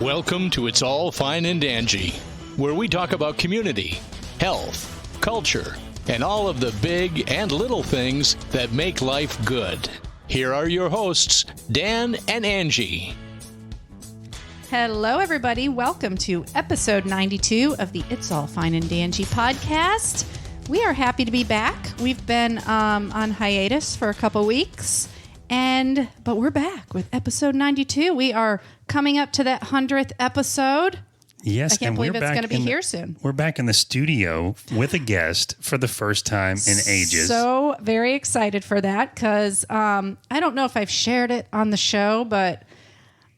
Welcome to It's All Fine and Dangy, where we talk about community, health, culture, and all of the big and little things that make life good. Here are your hosts, Dan and Angie. Hello, everybody. Welcome to episode 92 of the It's All Fine and Dangy podcast. We are happy to be back. We've been on hiatus for a couple weeks, but we're back with episode 92. We are coming up to that 100th episode. Yes, I can't believe it's going to be here soon. We're back in the studio with a guest for the first time in ages. So very excited for that because I don't know if I've shared it on the show, but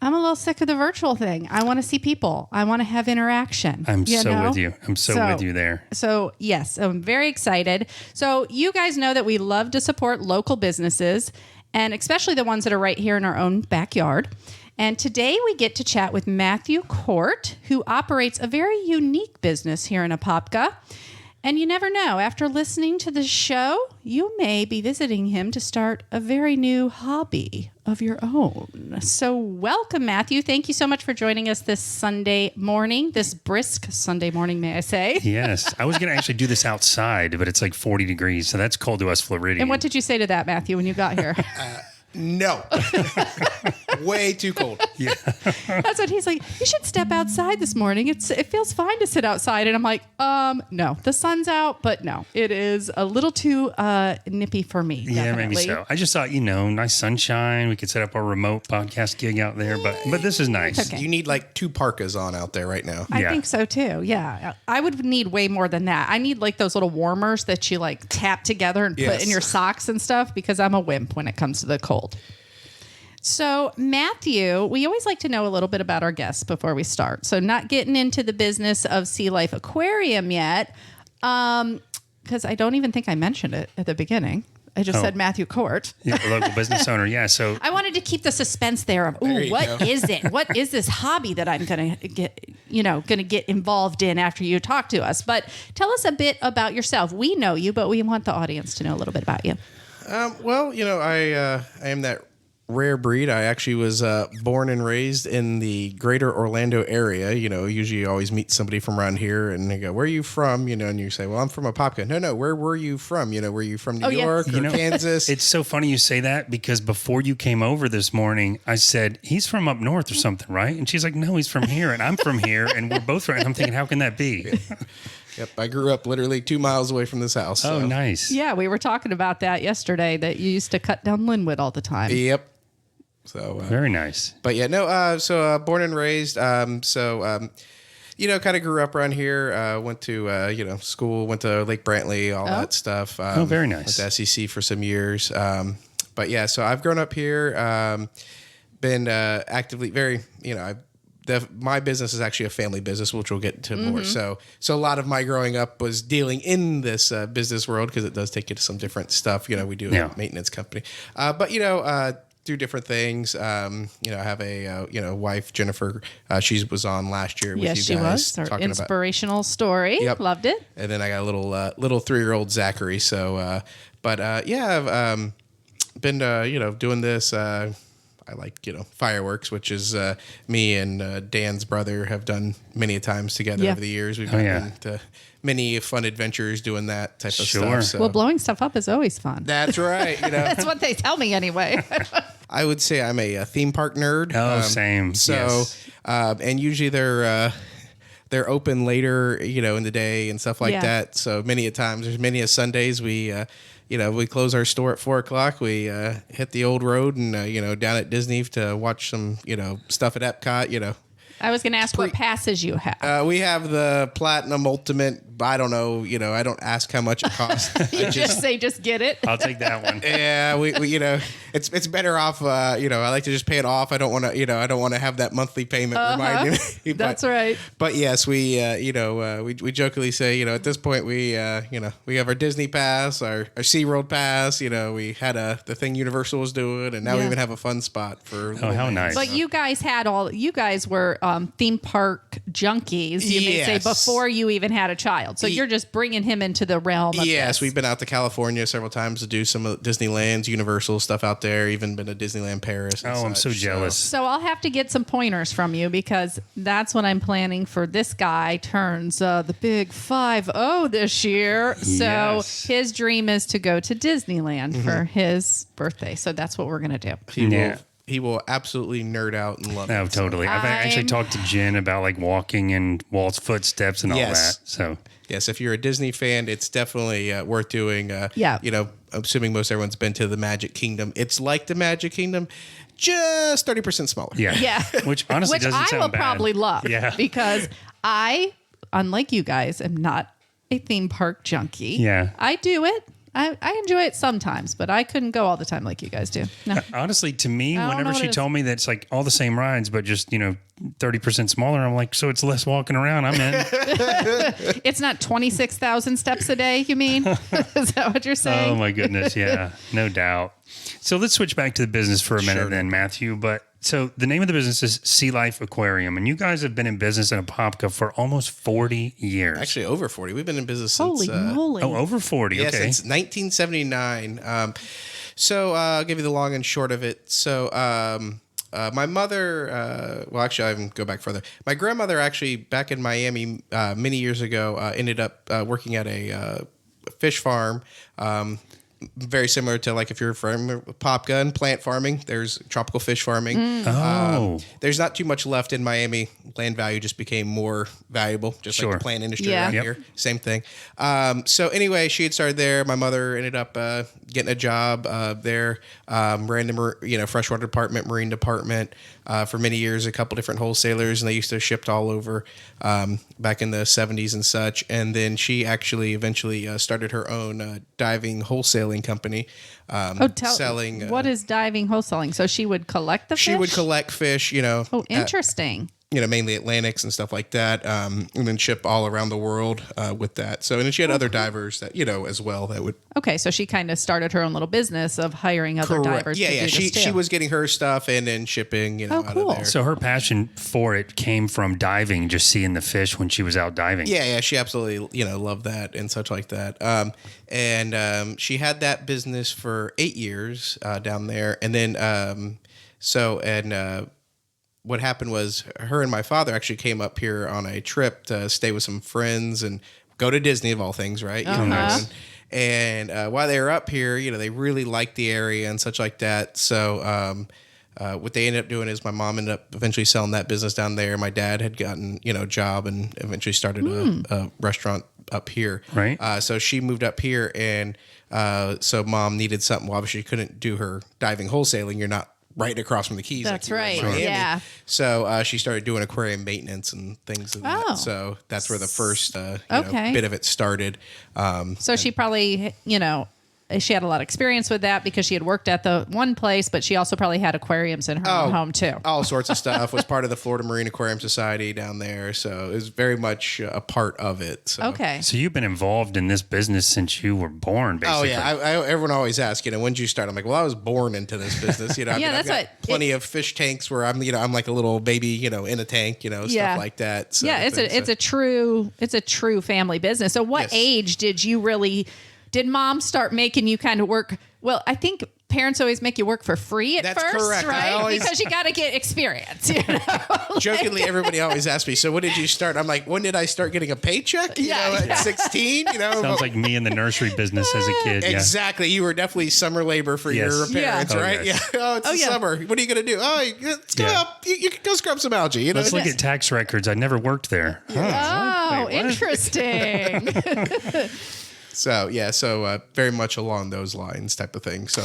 I'm a little sick of the virtual thing. I want to see people. I want to have interaction. I'm with you. I'm so with you there. So yes, I'm very excited. So you guys know that we love to support local businesses, and especially the ones that are right here in our own backyard. And today we get to chat with Mathew Court, who operates a very unique business here in Apopka. And you never know, after listening to the show, you may be visiting him to start a very new hobby of your own. So welcome, Mathew. Thank you so much for joining us this Sunday morning, this brisk Sunday morning, may I say. Yes. I was going to actually do this outside, but it's like 40 degrees, so that's cold to us Floridians. And what did you say to that, Mathew, when you got here? No. Way too cold. Yeah. That's what he's like. You should step outside this morning. It feels fine to sit outside. And I'm like, no, the sun's out, but no, it is a little too nippy for me. Yeah, definitely. maybe so. I just thought, nice sunshine. We could set up our remote podcast gig out there, but this is nice. Okay. You need like 2 parkas on out there right now. I think so too. Yeah. I would need way more than that. I need like those little warmers that you like tap together and put in your socks and stuff because I'm a wimp when it comes to the cold. So, Mathew, we always like to know a little bit about our guests before we start. So, not getting into the business of SeaLife Aquarium yet, because I don't even think I mentioned it at the beginning. I just said Mathew Court. Yeah, local business owner. Yeah. So I wanted to keep the suspense there of, what is it? What is this hobby that I'm going to get involved in after you talk to us? But tell us a bit about yourself. We know you, but we want the audience to know a little bit about you. I am that rare breed. I actually was born and raised in the greater Orlando area. Usually you always meet somebody from around here and they go, where are you from? And you say, well, I'm from Apopka. No, where were you from? Were you from New York or Kansas? It's so funny you say that because before you came over this morning, I said, he's from up north or something, right? And she's like, no, he's from here and I'm from here and we're both from. And I'm thinking, how can that be? Yep, I grew up literally 2 miles away from this house. So. Oh, nice. Yeah, we were talking about that yesterday, that you used to cut down Linwood all the time. Yep. So very nice. But yeah, no. So born and raised. Kind of grew up around here. Went to school. Went to Lake Brantley. All that stuff. Very nice. Went to SEC for some years. But yeah, so I've grown up here. Been actively very. My business is actually a family business, which we'll get to more. So a lot of my growing up was dealing in this business world because it does take you to some different stuff. We do a maintenance company, but do different things. I have a wife, Jennifer. She was on last year with you guys. Yes, she was. Our inspirational story. Yep. Loved it. And then I got a little 3-year-old Zachary. So, I've been doing this. I like fireworks, which is me and Dan's brother have done many times together over the years. We've been to many fun adventures doing that type of stuff. So. Well, blowing stuff up is always fun. That's right. That's what they tell me anyway. I would say I'm a theme park nerd. Oh, same. So, yes. And usually they're open later, in the day and stuff like that. So many Sundays we close our store at 4:00. We hit the old road and down at Disney to watch some stuff at Epcot. I was going to ask what passes you have. We have the Platinum Ultimate. I don't know. I don't ask how much it costs. You just say, just get it. I'll take that one. Yeah, we it's better off. I like to just pay it off. I don't want to. I don't want to have that monthly payment reminding me. That's right. But yes, we we jokingly say, at this point we have our Disney pass, our SeaWorld pass. We had the thing Universal was doing, and now we even have a fun spot for. Oh, how nice! But you guys were theme park junkies, you may say, before you even had a child. So you're just bringing him into the realm of this. We've been out to California several times to do some of Disneyland's Universal stuff out there, even been to Disneyland Paris. And I'm so jealous. So I'll have to get some pointers from you because that's what I'm planning for. This guy turns the big 5-0 this year. So his dream is to go to Disneyland for his birthday. So that's what we're going to do. He will absolutely nerd out and love it. Oh, totally. I've actually talked to Jen about like walking in Walt's footsteps and all that. So yes, if you're a Disney fan, it's definitely worth doing. You know, assuming most everyone's been to the Magic Kingdom. It's like the Magic Kingdom, just 30% smaller. Yeah. Which honestly doesn't sound bad. I will probably love. Yeah. Because I, unlike you guys, am not a theme park junkie. Yeah. I do it. I enjoy it sometimes, but I couldn't go all the time like you guys do. No. Honestly, to me, whenever she told me that it's like all the same rides, but just, 30% smaller, I'm like, so it's less walking around. I'm in. It's not 26,000 steps a day, you mean? Is that what you're saying? Oh, my goodness. Yeah, no doubt. So let's switch back to the business for a minute then, Matthew. But so the name of the business is SeaLife Aquarium, and you guys have been in business in Apopka for almost 40 years. Actually, over 40. We've been in business since... Holy moly. Oh, over 40. Yeah, okay. since 1979. So I'll give you the long and short of it. So my mother, well, actually, I can go back further. My grandmother actually, back in Miami many years ago, ended up working at a fish farm. Very similar to like if you're from Apopka and plant farming, there's tropical fish farming. There's not too much left in Miami. Land value just became more valuable, just like the plant industry around here. Same thing. So anyway, she had started there. My mother ended up getting a job there, ran the freshwater department, marine department for many years. A couple different wholesalers, and they used to ship all over back in the 70s and such. And then she actually eventually started her own diving wholesaling company. Selling. What is diving wholesaling? So she would collect the fish? She would collect fish, Oh, interesting. Mainly Atlantics and stuff like that, and then ship all around the world with that. So, and then she had other divers that, as well that would. Okay, so she kind of started her own little business of hiring other divers. Yeah, to yeah. do this too. She was getting her stuff and then shipping, out of there. So her passion for it came from diving, just seeing the fish when she was out diving. Yeah, yeah. She absolutely, loved that and such like that. And she had that business for 8 years down there, and then what happened was her and my father actually came up here on a trip to stay with some friends and go to Disney of all things, right? And while they were up here, they really liked the area and such like that. So what they ended up doing is my mom ended up eventually selling that business down there. My dad had gotten, a job and eventually started a restaurant up here. Right. So she moved up here, and so mom needed something. Well, obviously, she couldn't do her diving wholesaling. You're not right across from the Keys. That's like right. Miami. Yeah. So she started doing aquarium maintenance and things like that. So that's where the first bit of it started. So she probably, she had a lot of experience with that because she had worked at the one place, but she also probably had aquariums in her own home too. All sorts of stuff. Was part of the Florida Marine Aquarium Society down there. So it was very much a part of it. So. Okay. So you've been involved in this business since you were born, basically. Oh, yeah. Everyone always asks, when did you start? I'm like, well, I was born into this business. I've got plenty of fish tanks where I'm like a little baby, in a tank, stuff like that. So it's a true family business. So what age did mom start making you kind of work? Well, I think parents always make you work for free at That's first, correct. right? Because you got to get experience. Jokingly, everybody always asks me, so when did you start? I'm like, when did I start getting a paycheck? At 16, Sounds like me in the nursery business as a kid. Exactly. You were definitely summer labor for your parents, right? Yes. Yeah. Oh, it's the summer. What are you going to do? Oh, let's go up. You can go scrub some algae. Let's look at tax records. I never worked there. Oh, interesting. So very much along those lines type of thing. So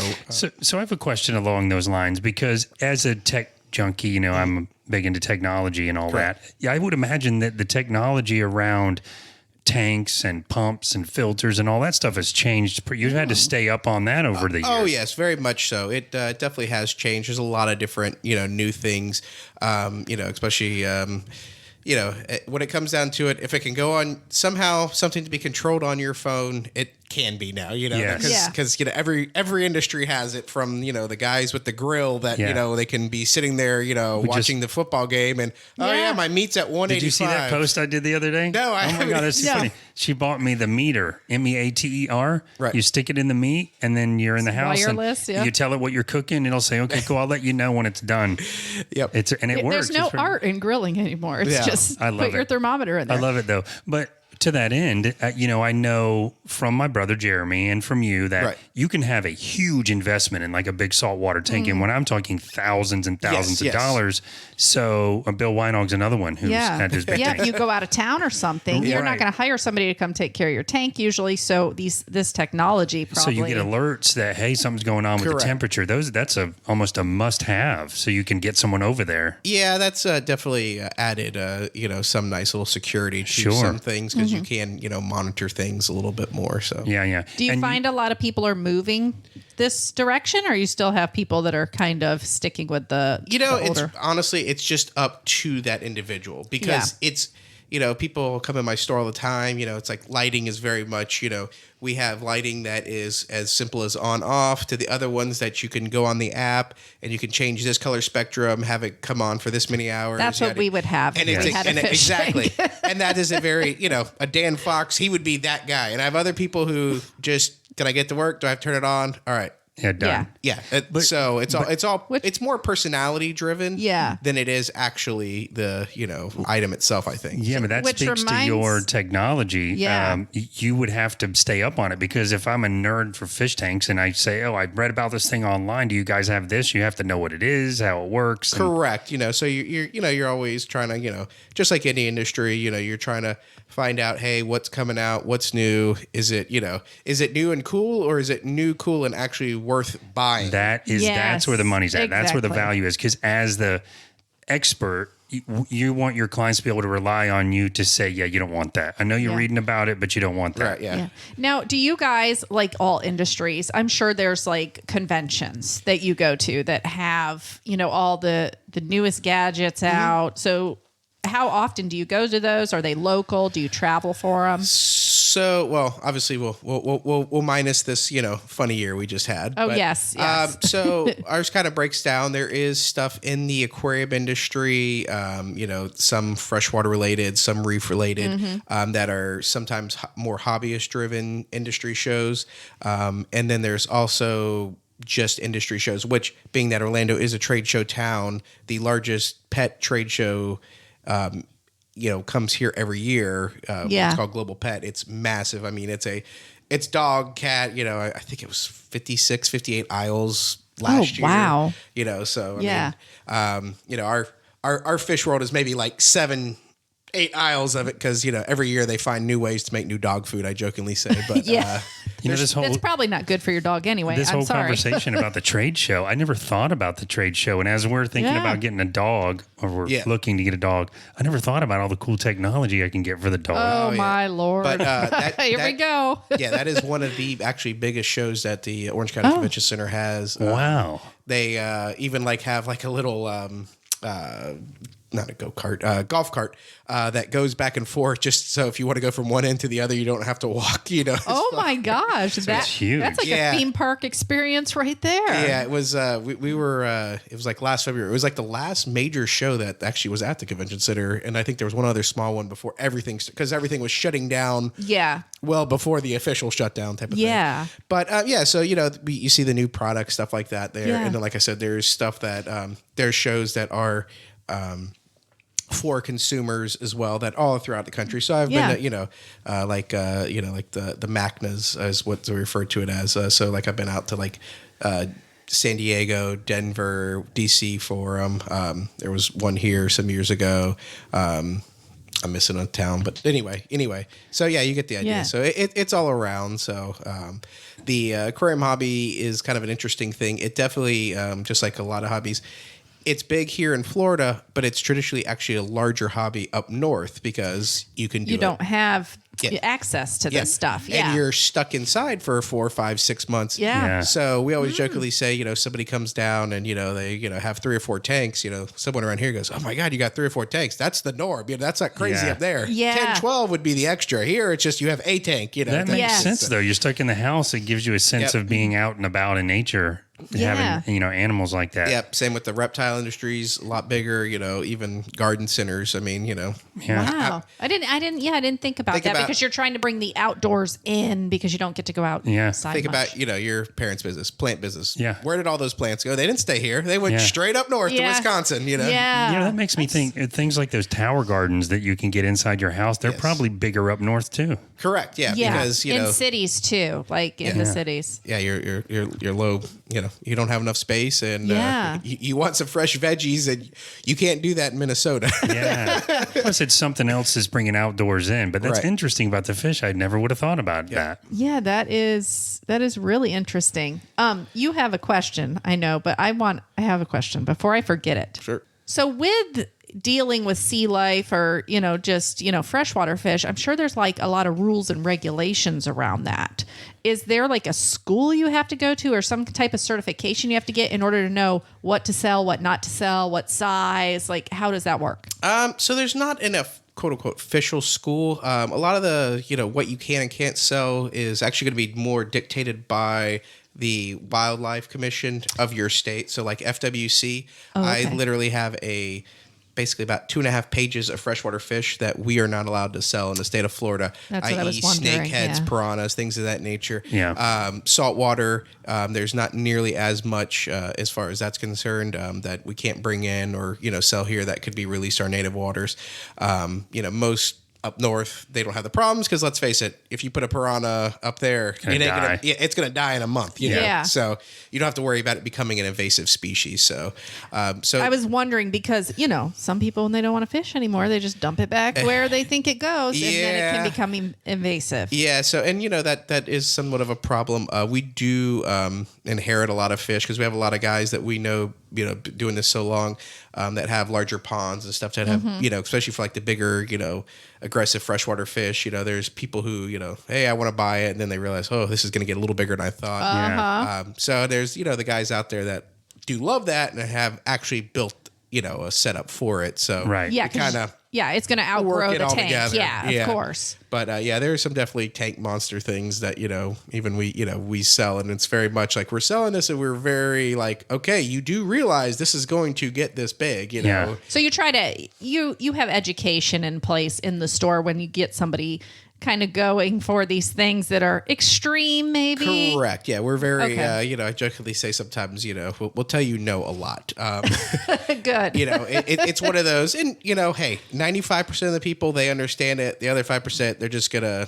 I have a question along those lines because as a tech junkie, I'm big into technology and all that. Yeah, I would imagine that the technology around tanks and pumps and filters and all that stuff has changed. You've had to stay up on that over the years. Oh yes, very much so. It definitely has changed. There's a lot of different new things. Especially. When it comes down to it, if it can go on somehow, something to be controlled on your phone, it can be now, you know, Yes. because you know every industry has it, from you know the guys with the grill that you know they can be sitting there, you know, watching the football game and my meat's at 185. Did you see that post I did the other day? No, I oh my god, that's funny. She bought me the meter, MEATER. Right. You stick it in the meat, and then you're in the house. wireless, and you tell it what you're cooking. It'll say, "Okay, cool. I'll let you know when it's done." Yep. It works. There's no art in grilling anymore. It's just I love put your it. thermometer in there. I love it though, but. To that end, you know, I know from my brother Jeremy and from you that you can have a huge investment in like a big saltwater tank. And when I'm talking thousands and thousands of dollars, so Bill Weinog's another one who's had his big tank. You go out of town or something, you're not going to hire somebody to come take care of your tank usually. So this technology probably. So you get alerts that, hey, something's going on with the temperature. That's almost a must have. So you can get someone over there. Yeah, that's definitely added, you know, some nice little security to some things, because you can, you know, monitor things a little bit more. So yeah. Do you find a lot of people are moving this direction, or you still have people that are kind of sticking with the? You know, the it's older? honestly, it's just up to that individual, because it's, you know, people come in my store all the time. You know, it's like lighting is very much, you know, we have lighting that is as simple as on off, to the other ones that you can go on the app and you can change this color spectrum, have it come on for this many hours. That's what we would have. And if we had a fish exactly. tank. And that is a very, you know, a Dan Fox, he would be that guy. And I have other people who just, can I get to work? Do I have to turn it on? All right. Yeah, done. Yeah. So it's more personality driven than it is actually the, you know, item itself, I think. Yeah, but that speaks to your technology. Yeah. You would have to stay up on it, because if I'm a nerd for fish tanks and I say, oh, I read about this thing online, do you guys have this? You have to know what it is, how it works. Correct. You know, so you're always trying to, you know, just like any industry, you know, you're trying to find out, hey, what's coming out, what's new, is it new and cool, or is it new, cool, and actually worth buying? That's where the money's at. That's where the value is, because as the expert, you want your clients to be able to rely on you to say, yeah, you don't want that. I know you're reading about it, but you don't want that. Right, yeah. Now, do you guys, like all industries, I'm sure there's like conventions that you go to that have, you know, all the newest gadgets out. So how often do you go to those? Are they local? Do you travel for them? So, well, obviously we'll minus this, you know, funny year we just had. Oh, yes. So ours kind of breaks down. There is stuff in the aquarium industry, you know, some freshwater related, some reef related, that are sometimes more hobbyist driven industry shows. And then there's also just industry shows, which, being that Orlando is a trade show town, the largest pet trade show you know, comes here every year. It's called Global Pet. It's massive. I mean, it's dog, cat, you know, I think it was 56, 58 aisles last year. Wow. You know, so, I mean, you know, our fish world is maybe like 7-8 aisles of it, because, you know, every year they find new ways to make new dog food, I jokingly say. But you know, that's probably not good for your dog anyway. This whole conversation about the trade show, I never thought about the trade show. And as we're thinking about getting a dog, or we're looking to get a dog, I never thought about all the cool technology I can get for the dog. Oh my Lord. But here we go. Yeah, that is one of the actually biggest shows that the Orange County Convention Center has. Wow. They even like have like a little not a go-kart, golf cart that goes back and forth, just so if you want to go from one end to the other, you don't have to walk, you know. Oh my gosh. That's huge. That's like a theme park experience right there. Yeah, it was, we were, it was like last February. It was like the last major show that actually was at the convention center. And I think there was one other small one before everything, because everything was shutting down. Yeah. Well, before the official shutdown type of thing. Yeah. But so, you know, you see the new product, stuff like that there. And then, like I said, there's stuff that, there's shows that are, for consumers as well, that all throughout the country. So I've been, you know, like the MACNAs is what they refer to it as. So like I've been out to like San Diego, Denver, DC for them. There was one here some years ago. I'm missing a town, but anyway. So yeah, you get the idea. Yeah. So it's all around. So the aquarium hobby is kind of an interesting thing. It definitely, just like a lot of hobbies, it's big here in Florida, but it's traditionally actually a larger hobby up north, because you can do You don't have access to this stuff. Yeah. And you're stuck inside for 4, 5, 6 months. Yeah. So we always jokingly say, somebody comes down and, they, have 3 or 4 tanks, someone around here goes, oh my God, you got 3 or 4 tanks. That's the norm. That's not crazy up there. Yeah. 10, 12 would be the extra. Here, it's just you have a tank, That makes sense, though. You're stuck in the house. It gives you a sense of being out and about in nature. Having animals like that. Yep. Same with the reptile industries, a lot bigger. Even garden centers. I mean, Wow. I didn't think about that because you're trying to bring the outdoors in because you don't get to go out. Think about your parents' business, plant business. Yeah. Where did all those plants go? They didn't stay here. They went straight up north to Wisconsin. Yeah. That makes me think things like those tower gardens that you can get inside your house. They're probably bigger up north too. Correct. Yeah. Because in cities too, like in the cities. Yeah. You're low. You don't have enough space, and you want some fresh veggies, and you can't do that in Minnesota. Plus, it's something else that's bringing outdoors in. But that's interesting about the fish. I never would have thought about that. Yeah, that is really interesting. You have a question, I know, but I have a question before I forget it. Sure. So with dealing with sea life or, just, freshwater fish, I'm sure there's like a lot of rules and regulations around that. Is there like a school you have to go to or some type of certification you have to get in order to know what to sell, what not to sell, what size? Like, how does that work? So there's not enough quote unquote official school. A lot of the, what you can and can't sell is actually going to be more dictated by the Wildlife Commission of your state. So like FWC, I literally have basically about 2.5 pages of freshwater fish that we are not allowed to sell in the state of Florida, i.e. snakeheads, piranhas, things of that nature. Saltwater, there's not nearly as much as far as that's concerned that we can't bring in or, sell here that could be released to our native waters. Most up north, they don't have the problems because let's face it, if you put a piranha up there, it's going to die in a month. So you don't have to worry about it becoming an invasive species. So I was wondering because some people when they don't want to fish anymore, they just dump it back where they think it goes, and then it can become invasive. Yeah. So and that is somewhat of a problem. We do inherit a lot of fish because we have a lot of guys that we know. Doing this so long, that have larger ponds and stuff that have, especially for like the bigger, aggressive freshwater fish. There's people who, hey, I want to buy it, and then they realize, oh, this is going to get a little bigger than I thought. So there's, the guys out there that do love that and have actually built, a setup for it. So kind of. Yeah, it's going to outgrow the tank. Together. Yeah, of course. But there are some definitely tank monster things that even we sell, and it's very much like we're selling this, and we're very like, okay, you do realize this is going to get this big, know. So you try to you have education in place in the store when you get somebody kind of going for these things that are extreme, maybe. Correct. Yeah, we're very. I jokingly say sometimes, we'll tell you no a lot. Good. It's one of those, and hey, 95% of the people they understand it. The other 5%, they're just gonna,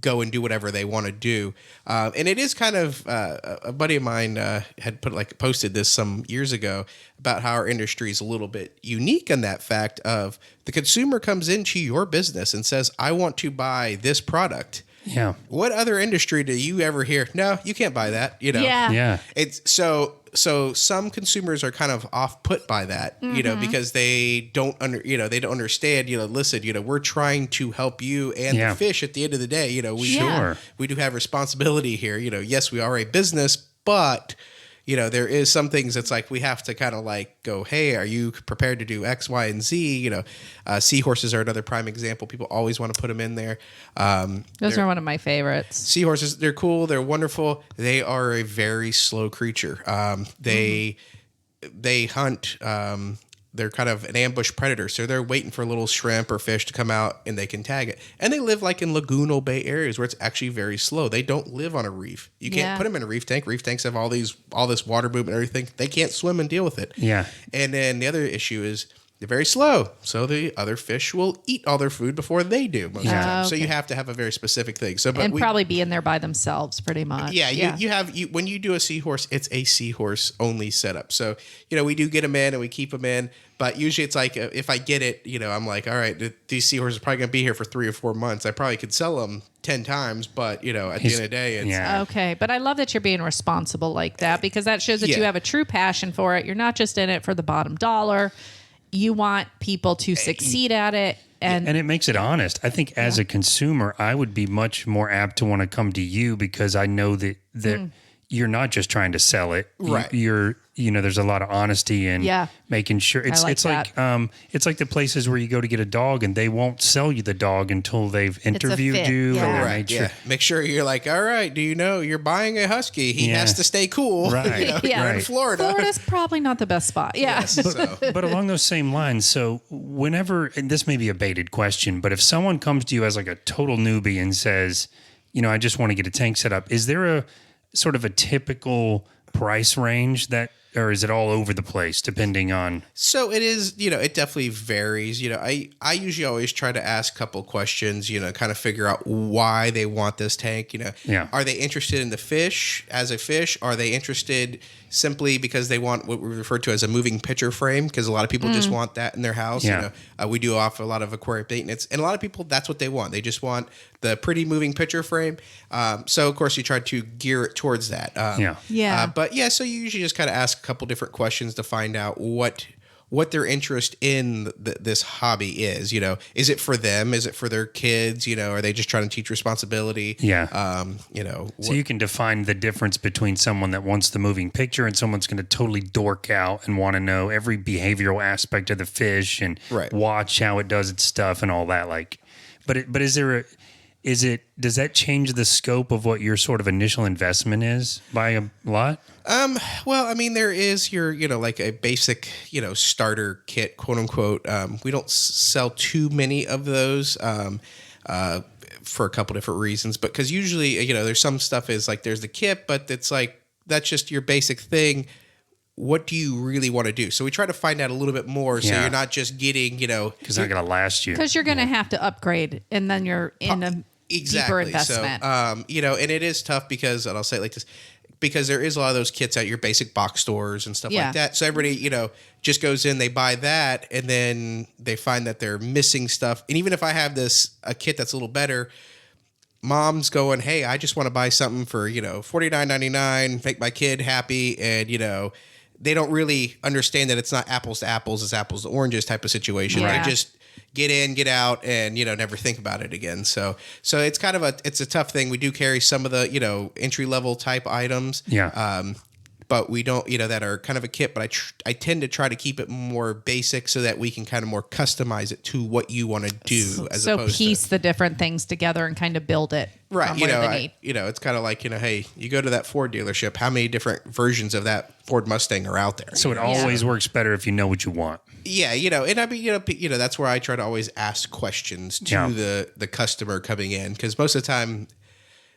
go and do whatever they want to do. And it is kind of a buddy of mine had posted this some years ago about how our industry is a little bit unique in that fact of the consumer comes into your business and says, I want to buy this product. Yeah. What other industry do you ever hear? No, you can't buy that. Yeah. It's so some consumers are kind of off put by that, because they don't they don't understand, listen, we're trying to help you and the fish at the end of the day, we do have responsibility here. Yes, we are a business, but there is some things that's like we have to kind of like go, hey, are you prepared to do X, Y, and Z? Seahorses are another prime example. People always want to put them in there. Those are one of my favorites. Seahorses, they're cool. They're wonderful. They are a very slow creature. They hunt. They're kind of an ambush predator. So they're waiting for a little shrimp or fish to come out and they can tag it. And they live like in lagoonal bay areas where it's actually very slow. They don't live on a reef. You can't put them in a reef tank. Reef tanks have all this water movement and everything. They can't swim and deal with it. Yeah. And then the other issue is they're very slow. So the other fish will eat all their food before they do most of the time. So you have to have a very specific thing. So, but probably be in there by themselves pretty much. Yeah. You have when you do a seahorse, it's a seahorse only setup. So, we do get them in and we keep them in. But usually it's like if I get it, I'm like, all right, these seahorses are probably going to be here for 3 or 4 months. I probably could sell them 10 times, but, at the end of the day, it's... Okay, but I love that you're being responsible like that because that shows that you have a true passion for it. You're not just in it for the bottom dollar. You want people to succeed at it And it makes it honest. I think as a consumer, I would be much more apt to want to come to you because I know that you're not just trying to sell it. Right. You're there's a lot of honesty in making sure it's it's like the places where you go to get a dog and they won't sell you the dog until they've interviewed fit. you Yeah. and Right. made sure. Yeah. Make sure you're like, all right, do you know you're buying a husky? He has to stay cool. Right. You know, Yeah. You're in Right. Florida. Florida's probably not the best spot. Yeah. Yes, so. But along those same lines, so whenever, and this may be a baited question, but if someone comes to you as like a total newbie and says, I just want to get a tank set up, is there a sort of a typical price range or is it all over the place depending on? So it is, it definitely varies. I usually always try to ask a couple questions, kind of figure out why they want this tank. Are they interested in the fish as a fish? Are they interested simply because they want what we refer to as a moving picture frame? Because a lot of people just want that in their house. Yeah. We do offer a lot of aquarium maintenance, and a lot of people, that's what they want. They just want the pretty moving picture frame. So of course you try to gear it towards that. So you usually just kind of ask a couple different questions to find out what their interest in this hobby is. Is it for them? Is it for their kids? Are they just trying to teach responsibility? Yeah. So you can define the difference between someone that wants the moving picture and someone's going to totally dork out and want to know every behavioral aspect of the fish and watch how it does its stuff and all that. Does that change the scope of what your sort of initial investment is by a lot? Well, I mean, there is your, like a basic, starter kit, quote unquote. We don't sell too many of those, for a couple different reasons, but because usually, there's some stuff is like, there's the kit, but it's like, that's just your basic thing. What do you really want to do? So we try to find out a little bit more. So you're not just getting, because it's not going to last you. Because you're going to have to upgrade and then you're in a deeper investment. So, and it is tough because, and I'll say it like this, because there is a lot of those kits at your basic box stores and stuff like that. So everybody, just goes in, they buy that, and then they find that they're missing stuff. And even if I have a kit that's a little better, mom's going, hey, I just want to buy something for, $49.99, make my kid happy. And, they don't really understand that it's not apples to apples, it's apples to oranges type of situation. Yeah. They just get in, get out, and never think about it again. So it's kind of it's a tough thing. We do carry some of the entry level type items. But we don't, that are kind of a kit, but I tend to try to keep it more basic so that we can kind of more customize it to what you want to do. So piece the different things together and kind of build it. Right. From where they need. It's kind of like, hey, you go to that Ford dealership, how many different versions of that Ford Mustang are out there? So it always works better if you know what you want. Yeah. And I mean, that's where I try to always ask questions to the customer coming in. Because most of the time,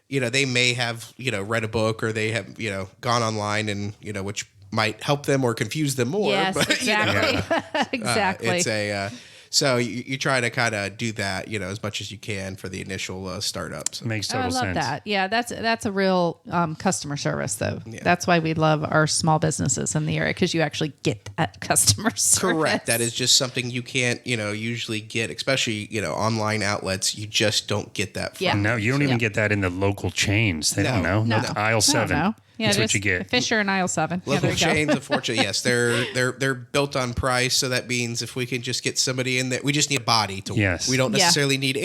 they may have, read a book or they have, gone online and, which might help them or confuse them more. Yes, but, exactly. Exactly. It's so you try to kind of do that, as much as you can for the initial startups. Makes total sense. I love that. Yeah, that's a real customer service, though. Yeah. That's why we love our small businesses in the area, because you actually get that customer service. Correct. That is just something you can't, usually get, especially, online outlets. You just don't get that from. Yeah. No, you don't even get that in the local chains. They don't know. No. Aisle 7. Yeah, that's what you get. Fisher and Aisle 7. Local chains, unfortunately, yes, they're built on price. So that means if we can just get somebody in there, we just need a body to. Yes. We don't necessarily need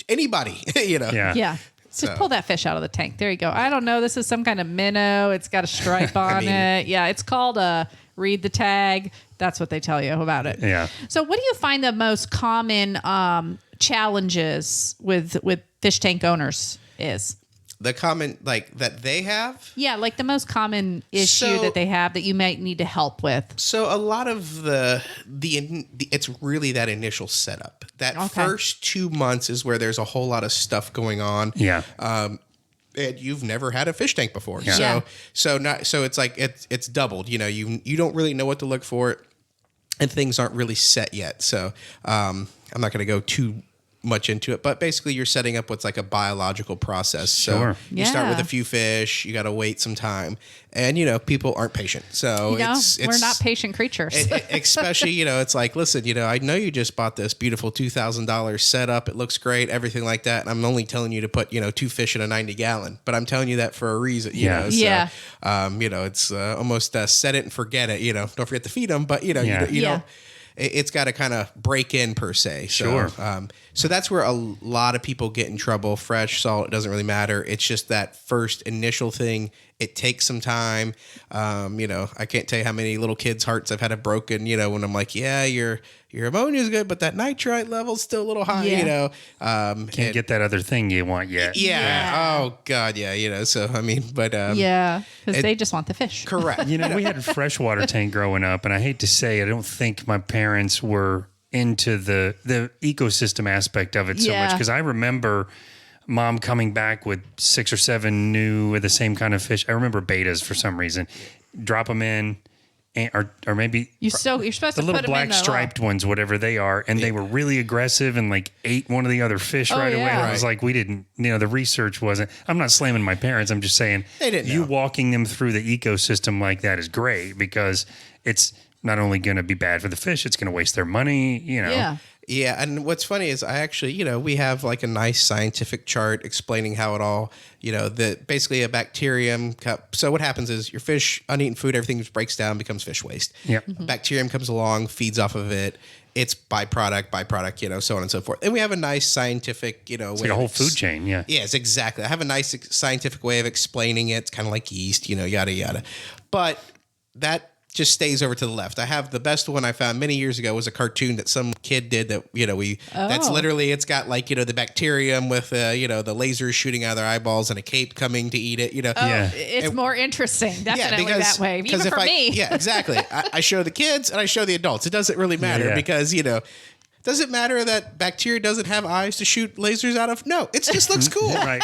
anybody. Yeah. Yeah. Just pull that fish out of the tank. There you go. I don't know. This is some kind of minnow. It's got a stripe on it. Yeah, it's called read the tag. That's what they tell you about it. Yeah. So what do you find the most common challenges with fish tank owners is? The common that they have? Yeah, like the most common issue that they have that you might need to help with. So a lot of it's really that initial setup. That first 2 months is where there's a whole lot of stuff going on. Yeah. And you've never had a fish tank before. Yeah. So it's like it's doubled. You don't really know what to look for, and things aren't really set yet. So I'm not going to go too much into it, but basically you're setting up what's like a biological process. Sure. So you start with a few fish, you got to wait some time, and people aren't patient. So we're not patient creatures. Especially, it's like, listen, I know you just bought this beautiful $2,000 setup. It looks great, everything like that. And I'm only telling you to put, 2 fish in a 90 gallon, but I'm telling you that for a reason, Yeah. So, it's almost set it and forget it, don't forget to feed them, but you don't. it's got to kind of break in per se. So, Sure. So that's where a lot of people get in trouble. Fresh salt, it doesn't really matter. It's just that first initial thing. It takes some time. I can't tell you how many little kids' hearts I've had broken, when I'm like, yeah, your ammonia is good, but that nitrite level's still a little high, Can't get that other thing you want yet. Yeah. Oh God. Yeah. So, because they just want the fish. Correct. We had a freshwater tank growing up, and I hate to say, I don't think my parents were into the ecosystem aspect of it so much, because I remember Mom coming back with 6 or 7 new with the same kind of fish. I remember betas for some reason. Drop them in, or maybe you're supposed the to little put them in black striped ones, whatever they are, and they were really aggressive and like ate one of the other fish right away. And I was like, we didn't, the research wasn't. I'm not slamming my parents. I'm just saying they didn't you know. Walking them through the ecosystem like that is great, because it's not only going to be bad for the fish, it's going to waste their money. Yeah. Yeah, and what's funny is I actually, we have like a nice scientific chart explaining how it all, that basically a bacterium. So what happens is your fish, uneaten food, everything just breaks down, becomes fish waste. Yep. A bacterium comes along, feeds off of it. It's byproduct, so on and so forth. And we have a nice scientific, It's like a whole food chain. Yeah. Yes, exactly. I have a nice scientific way of explaining it. It's kind of like yeast, yada, yada. But that just stays over to the left. I have the best one I found many years ago was a cartoon that some kid did that, that's literally, it's got like, the bacterium with, the lasers shooting out of their eyeballs and a cape coming to eat it, It's more interesting, definitely that way, even for me. Yeah, exactly. I show the kids and I show the adults. It doesn't really matter because, does it matter that bacteria doesn't have eyes to shoot lasers out of? No, it just looks cool. Right.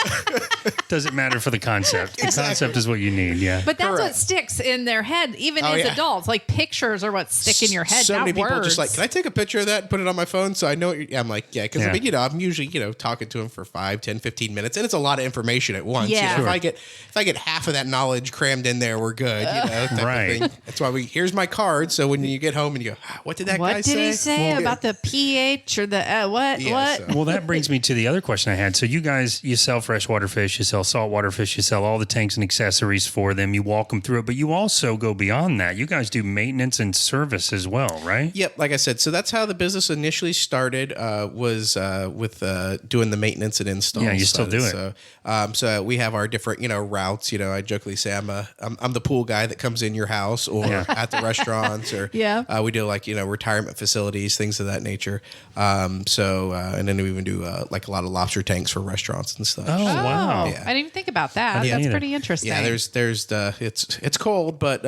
Doesn't matter for the concept. The concept is what you need. Yeah. But that's what sticks in their head, even as adults. Like pictures are what stick in your head, so not many people words. just like, can I take a picture of that and put it on my phone so I know what I'm like, yeah. Because I'm usually, talking to them for 5, 10, 15 minutes. And it's a lot of information at once. Yeah. Sure. If I get half of that knowledge crammed in there, we're good. Type right. of thing. That's why here's my card. So when you get home and you go, what did that guy say? What did he say about the pH or the what? Yeah, what? so- Well, that brings me to the other question I had. So you guys, you sell freshwater fish, you sell saltwater fish, you sell all the tanks and accessories for them. You walk them through it, but you also go beyond that. You guys do maintenance and service as well, right? Yep, like I said, so that's how the business initially started. Was with doing the maintenance and installs. Yeah, you still do it. So we have our different routes. I jokingly say I'm the pool guy that comes in your house or at the restaurants or we do like retirement facilities, things of that nature. And then we even do like a lot of lobster tanks for restaurants and stuff. Oh, wow. I didn't even think about that. didn't That's either. pretty interesting. Yeah, there's it's cold, but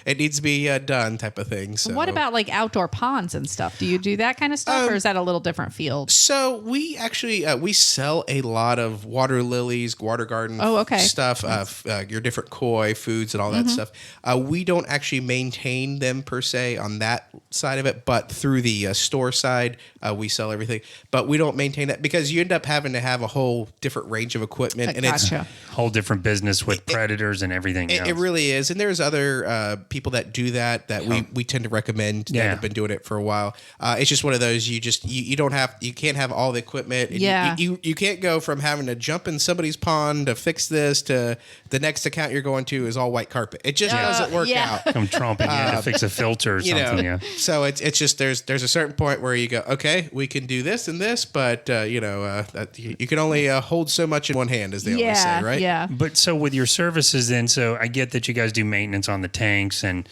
it needs to be done type of thing. So. What about like outdoor ponds and stuff? Do you do that kind of stuff, or is that a little different field? So we actually we sell a lot of water lilies, water garden stuff, your different koi foods and all that stuff. We don't actually maintain them per se on that side of it, but through the store side, we sell everything. But we don't maintain that because you end up having to have a whole different range of equipment, and it's Whole different business with predators and everything else. It really is. And there's other people that do that we tend to recommend that have been doing it for a while. It's just one of those you can't have all the equipment. And you can't go from having to jump in somebody's pond to fix this to the next account you're going to is all white carpet. It just doesn't work out. Come tromping in to fix a filter or something. So it's just there's a certain point where you go, okay, we can do this and this, but you can only hold so much in one hand, as they always say, right? Yeah. But so with your services then, so I get that you guys do maintenance on the tanks and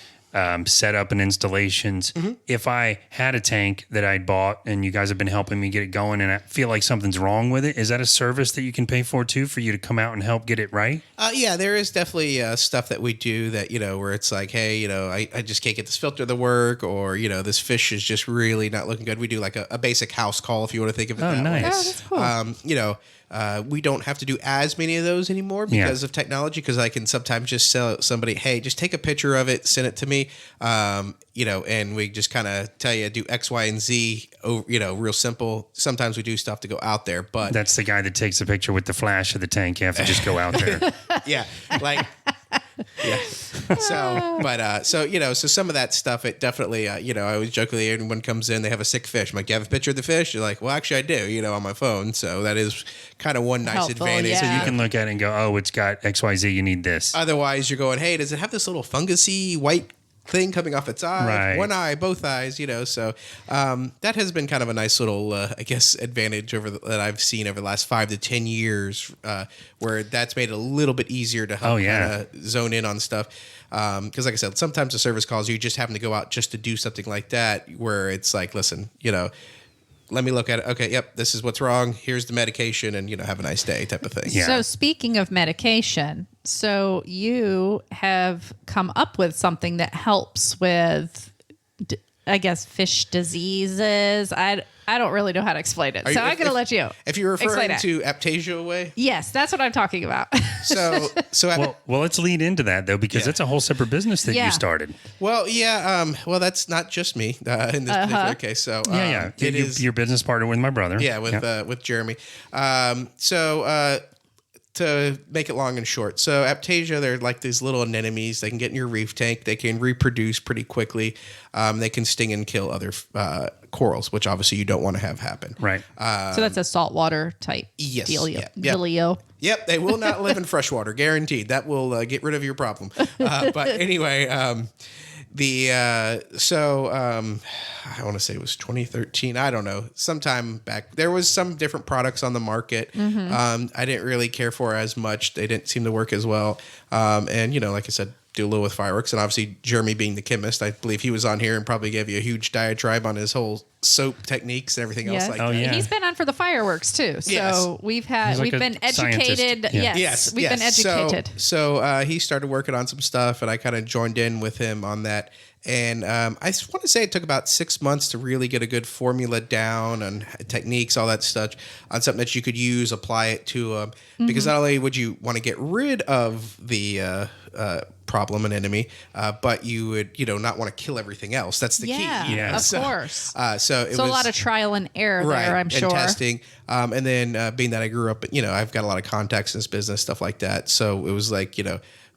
setup and installations. If I had a tank that I'd bought and you guys have been helping me get it going and I feel like something's wrong with it, is that a service that you can pay for too, for you to come out and help get it right? Yeah, there is definitely stuff that we do that, where it's like, hey, I just can't get this filter to work, or, this fish is just really not looking good. We do like a basic house call, if you want to think of it that way. Nice. Oh, that's cool. We don't have to do as many of those anymore because of technology, because I can sometimes just tell somebody, hey, just take a picture of it, send it to me, and we just kind of tell you do X, Y, and Z, real simple. Sometimes we do stuff to go out there, but... That's the guy that takes a picture with the flash of the tank. You have to just go out there. Yeah, like... Yeah. So some of that stuff, it definitely, I always jokingly, everyone comes in, they have a sick fish. I'm like, you have a picture of the fish? You're like, well, actually I do, on my phone. So that is kind of one nice Helpful, advantage. yeah. So you can look at it and go, oh, it's got XYZ, you need this. Otherwise you're going, hey, does it have this little fungusy white thing coming off its eye, Right. one eye, both eyes, so that has been kind of a nice little, I guess, advantage that I've seen over the last 5 to 10 years, where that's made it a little bit easier to help kind of zone in on stuff. Because like I said, sometimes the service calls, you just happen to go out just to do something like that, where it's like, listen, let me look at it. Okay, yep, this is what's wrong. Here's the medication, and have a nice day, type of thing. Yeah. So speaking of medication, so you have come up with something that helps with, I guess, fish diseases. I don't really know how to explain it, so I'm going to let you. If you're referring explain it. to Apopka away, Yes, that's what I'm talking about. so Well, let's lead into that though, because it's a whole separate business that Yeah. you started. well, yeah, well, that's not just me in this particular case. So it is Your business partner with my brother. Yeah, with Jeremy. To make it long and short, so Apopka, they're like these little anemones. They can get in your reef tank. They can reproduce pretty quickly. They can sting and kill other corals, which obviously you don't want to have happen. Right. So that's a saltwater type Yes, dealio. yeah, yeah. Dealio. Yep, they will not live in freshwater, guaranteed. That will get rid of your problem. But anyway, I want to say it was 2013. I don't know. Sometime back, there was some different products on the market. I didn't really care for as much. They didn't seem to work as well. And like I said, do a little with fireworks. And obviously, Jeremy being the chemist, I believe he was on here and probably gave you a huge diatribe on his whole soap techniques and everything else like that. yeah. He's been on for the fireworks too. So Yes. we've He's like been a scientist. educated. Yeah. Yes, we've been educated. So he started working on some stuff, and I kind of joined in with him on that. And I want to say it took about 6 months to really get a good formula down and techniques, all that stuff, on something that you could use, apply it to because not only would you want to get rid of the problem and enemy, but you would not want to kill everything else. That's the key. Yeah. Of course. So it was a lot of trial and error there, I'm sure. and testing. And then being that I grew up, I've got a lot of contacts in this business, stuff like that. So it was like,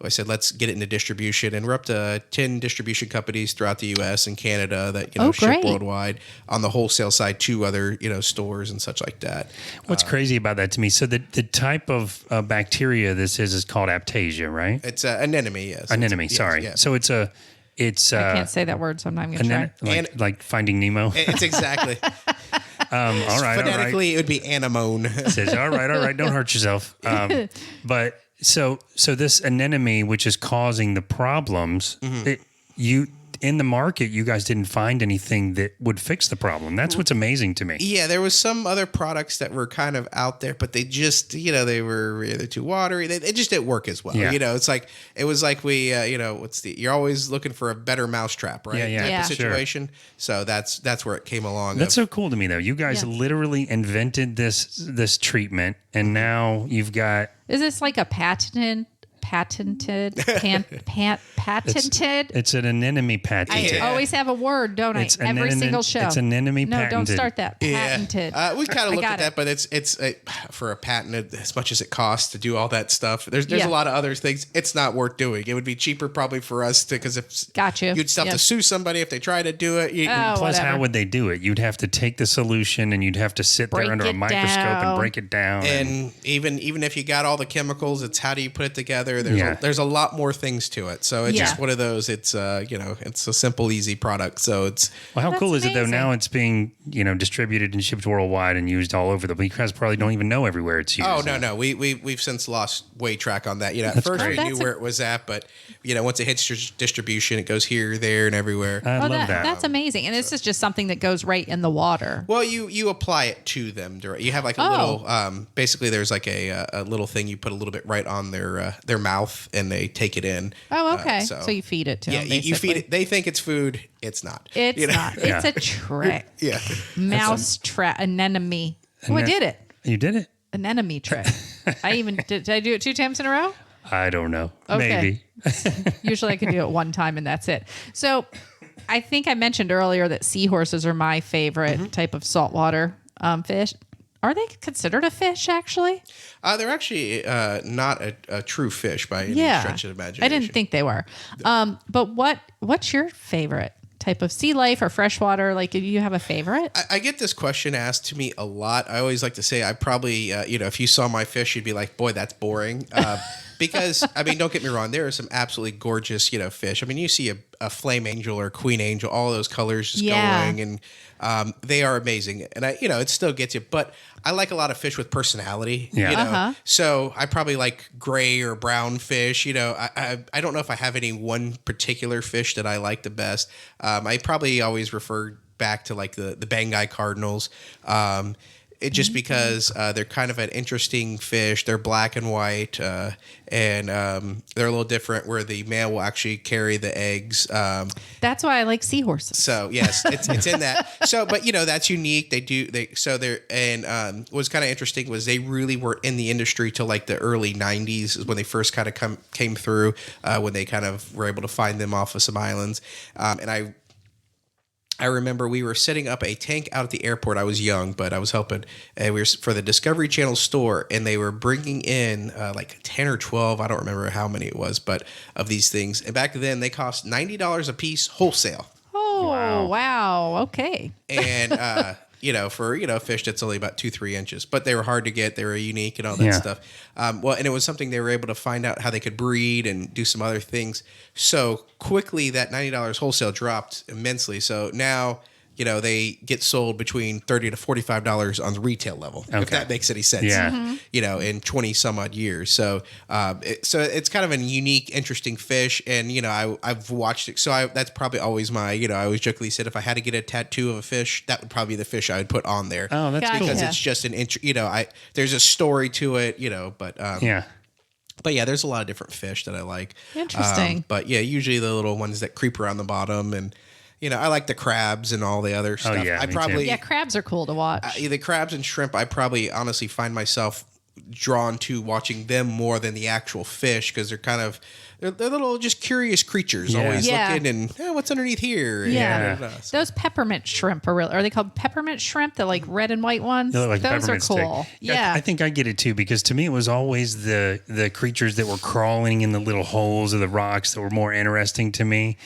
I said, let's get it into distribution. And we're up to 10 distribution companies throughout the U.S. and Canada that, ship great. worldwide on the wholesale side to other, stores and such like that. What's crazy about that to me? So the type of bacteria this is called Apopka, right? It's an anemone, yes. Anemone. Sorry. Yeah. So it's I can't say that word, so I'm not even going to try. like Finding Nemo. It's exactly. All right. Phonetically, it would be anemone. Says, all right, don't hurt yourself. But so this anemone, which is causing the problems, in the market, you guys didn't find anything that would fix the problem. That's what's amazing to me. Yeah, there was some other products that were kind of out there, but they just, they were either too watery. They just didn't work as well. Yeah. It was like we, you're always looking for a better mousetrap, right? Yeah. Yeah. Type of situation. So that's where it came along. That's so cool to me, though. You guys literally invented this treatment, and now you've got. Is this like a patented? It's an anemone patented. I always have a word, don't It's I? Every single show. It's anemone No, patented. don't start that. Patented. We kind of looked at got that, it. but it's for a patent, as much as it costs to do all that stuff. There's a lot of other things. It's not worth doing. It would be cheaper probably for us because if Got you. you'd still have to sue somebody if they try to do it. Oh, Plus, whatever. how would they do it? You'd have to take the solution and you'd have to sit Break there under a it microscope down. and break it down. And even if you got all the chemicals, it's how do you put it together? Yeah. There's a lot more things to it. So it's Yeah. just one of those. It's it's a simple, easy product. So it's Well, how That's cool is it though? amazing. Now it's being distributed and shipped worldwide and used all over. You guys probably don't even know everywhere it's used. oh no, we've since lost way track on that. At first great. we knew where it was at, but once it hits distribution, it goes here, there, and everywhere. I love that. That's amazing. And this is just something that goes right in the water. Well, you apply it to them. You have like a little. Basically, there's like a little thing you put a little bit right on their mouth, and they take it in. Oh, okay. So So you feed it to yeah, them. you feed it. They think it's food. It's not. It's not. Yeah. It's a trick. Yeah. Mouse trap. Anemone. Oh, I did it. You did it? Anemone trick. Did I do it 2 times in a row? I don't know. Okay. Maybe. Usually I can do it 1 time and that's it. So I think I mentioned earlier that seahorses are my favorite type of saltwater fish. Are they considered a fish, actually? They're actually not a true fish by any stretch of imagination. I didn't think they were. But what's your favorite type of sea life or freshwater? Like, do you have a favorite? I get this question asked to me a lot. I always like to say I probably, if you saw my fish, you'd be like, boy, that's boring. because I mean, don't get me wrong, there are some absolutely gorgeous, fish. I mean, you see a flame angel or a queen angel, all those colors just going, and they are amazing. And it still gets you. But I like a lot of fish with personality. So I probably like gray or brown fish. I don't know if I have any one particular fish that I like the best. I probably always refer back to like the Banggai cardinals. Just because they're kind of an interesting fish. They're black and white, and they're a little different where the male will actually carry the eggs. That's why I like seahorses. So yes, it's in that. So, but that's unique. What's kind of interesting was they really were in the industry till like the early 90s is when they first kind of came through, when they kind of were able to find them off of some islands. And I remember we were setting up a tank out at the airport. I was young, but I was helping. And we were for the Discovery Channel store, and they were bringing in like 10 or 12. I don't remember how many it was, but of these things. And back then, they cost $90 a piece wholesale. Oh, wow. Okay. And for a fish that's only about 2-3 inches, but they were hard to get. They were unique and all that stuff. And it was something they were able to find out how they could breed and do some other things. So quickly, that $90 wholesale dropped immensely. So now, they get sold between $30 to $45 on the retail level, if that makes any sense. Yeah. In 20 some odd years. So, it's kind of a unique, interesting fish. And, I've watched it. So that's probably always my, I always jokingly said, if I had to get a tattoo of a fish, that would probably be the fish I would put on there. Oh, that's because cool. it's just there's a story to it, but, But yeah, there's a lot of different fish that I like. Interesting. But yeah, usually the little ones that creep around the bottom, and I like the crabs and all the other stuff. Yeah, I probably crabs are cool to watch. the crabs and shrimp. I probably honestly find myself drawn to watching them more than the actual fish because they're little just curious creatures, always looking and what's underneath here. So. Those peppermint shrimp are they called peppermint shrimp? The like red and white ones. They look like those are peppermint cool. stick. Yeah, I think I get it too because to me it was always the creatures that were crawling in the little holes of the rocks that were more interesting to me.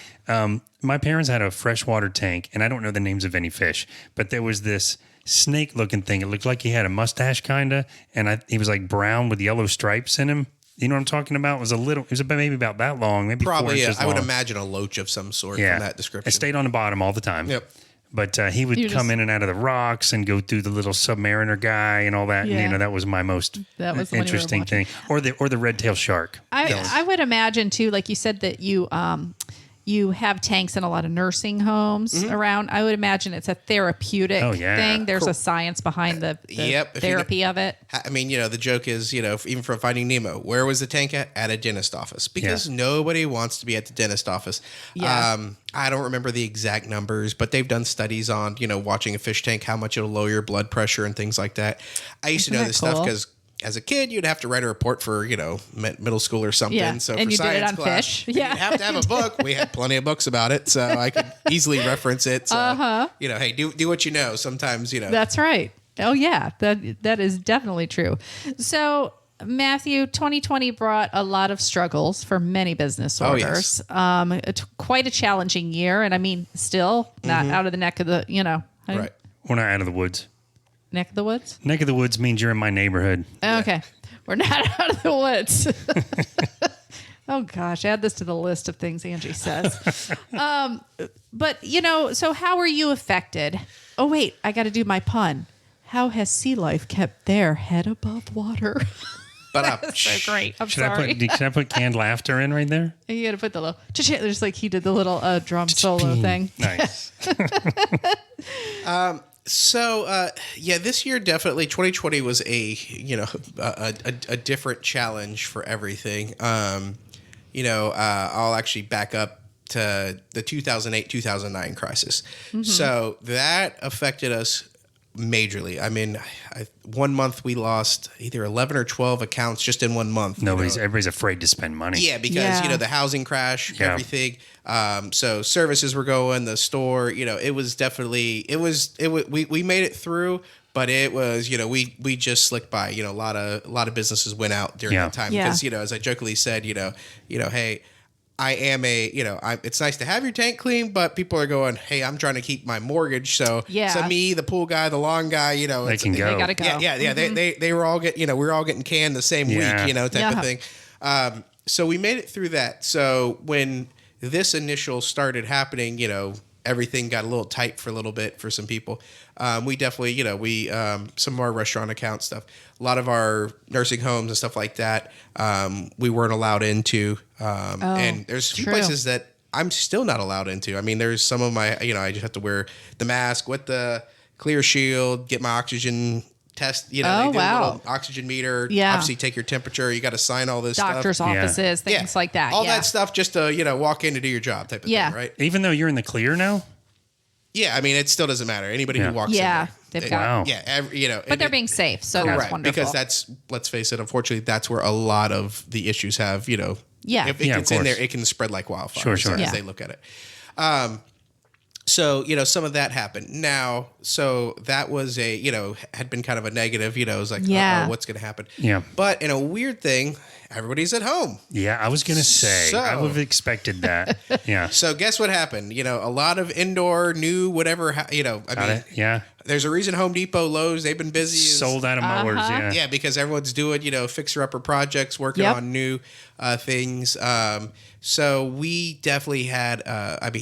My parents had a freshwater tank, and I don't know the names of any fish, but there was this snake-looking thing. It looked like he had a mustache, kind of, and he was like brown with yellow stripes in him. You know what I'm talking about? It was maybe about that long, maybe probably 4 inches I would long. imagine a loach of some sort from that description. It stayed on the bottom all the time. Yep. But he would come in and out of the rocks and go through the little submariner guy and all that. Yeah. And, that was my most interesting thing. Or the red-tailed shark. I would imagine too, like you said that you have tanks in a lot of nursing homes around. I would imagine it's a therapeutic thing. There's a science behind the therapy of it. I mean, the joke is, even from Finding Nemo, where was the tank at? At a dentist office. Because nobody wants to be at the dentist office. Yeah. I don't remember the exact numbers, but they've done studies on, watching a fish tank, how much it'll lower your blood pressure and things like that. I used to know this stuff because as a kid, you'd have to write a report for, middle school or something. Yeah. So and for you science did it on class, fish. Yeah. You'd have to have a book. We had plenty of books about it, so I could easily reference it. So, hey, do what you know. Sometimes, That's right. Oh, yeah. That is definitely true. So, Mathew, 2020 brought a lot of struggles for many business owners. It's quite a challenging year. And I mean, still not out of the neck of the, Right. We're not out of the woods. Neck of the woods? Neck of the woods means you're in my neighborhood. Okay. We're not out of the woods. Oh, gosh. Add this to the list of things Angie says. But, so how were you affected? Oh, wait. I got to do my pun. How has SeaLife kept their head above water? That's so great. I'm sorry. Should I put canned laughter in right there? You got to put the little, just like he did the little drum solo thing. Nice. So, this year definitely 2020 was a different challenge for everything. I'll actually back up to the 2008-2009 crisis. So that affected us majorly. I mean, 1 month we lost either 11 or 12 accounts just in 1 month. Everybody's afraid to spend money. Yeah, because the housing crash, everything. So services were going, the store. It was definitely we made it through, but it was we just slicked by. A lot of businesses went out during that time because as I jokingly said, hey. I am it's nice to have your tank clean, but people are going, hey, I'm trying to keep my mortgage. So, me, the pool guy, the lawn guy, they can go. They gotta go. Yeah. They were all getting, we were all getting canned the same week, type of thing. So we made it through that. So when this initial started happening, everything got a little tight for a little bit for some people. We definitely, some of our restaurant account stuff, a lot of our nursing homes and stuff like that, we weren't allowed into. And there's a few places that I'm still not allowed into. I mean, there's some of my, I just have to wear the mask with the clear shield, get my oxygen test, they do a little oxygen meter, obviously take your temperature. You got to sign all this Doctor's stuff. offices, things like that. All that stuff just to, walk in to do your job type of thing, right? Even though you're in the clear now? Yeah, I mean, it still doesn't matter. Anybody who walks in there. They've got. Yeah, but they're being safe, so that's wonderful. Because that's, let's face it, unfortunately, that's where a lot of the issues have, if it gets in there, it can spread like wildfire. Sure. As they look at it. So, some of that happened. Now, so that was had been kind of a negative, it was like, what's going to happen? Yeah. But in a weird thing, everybody's at home. Yeah, I was going to say, I would have expected that. Yeah. So guess what happened? A lot of indoor, new, whatever, there's a reason Home Depot, Lowe's, they've been busy. Sold out of mowers, Yeah, because everyone's doing, fixer-upper projects, working on new things. So we definitely had,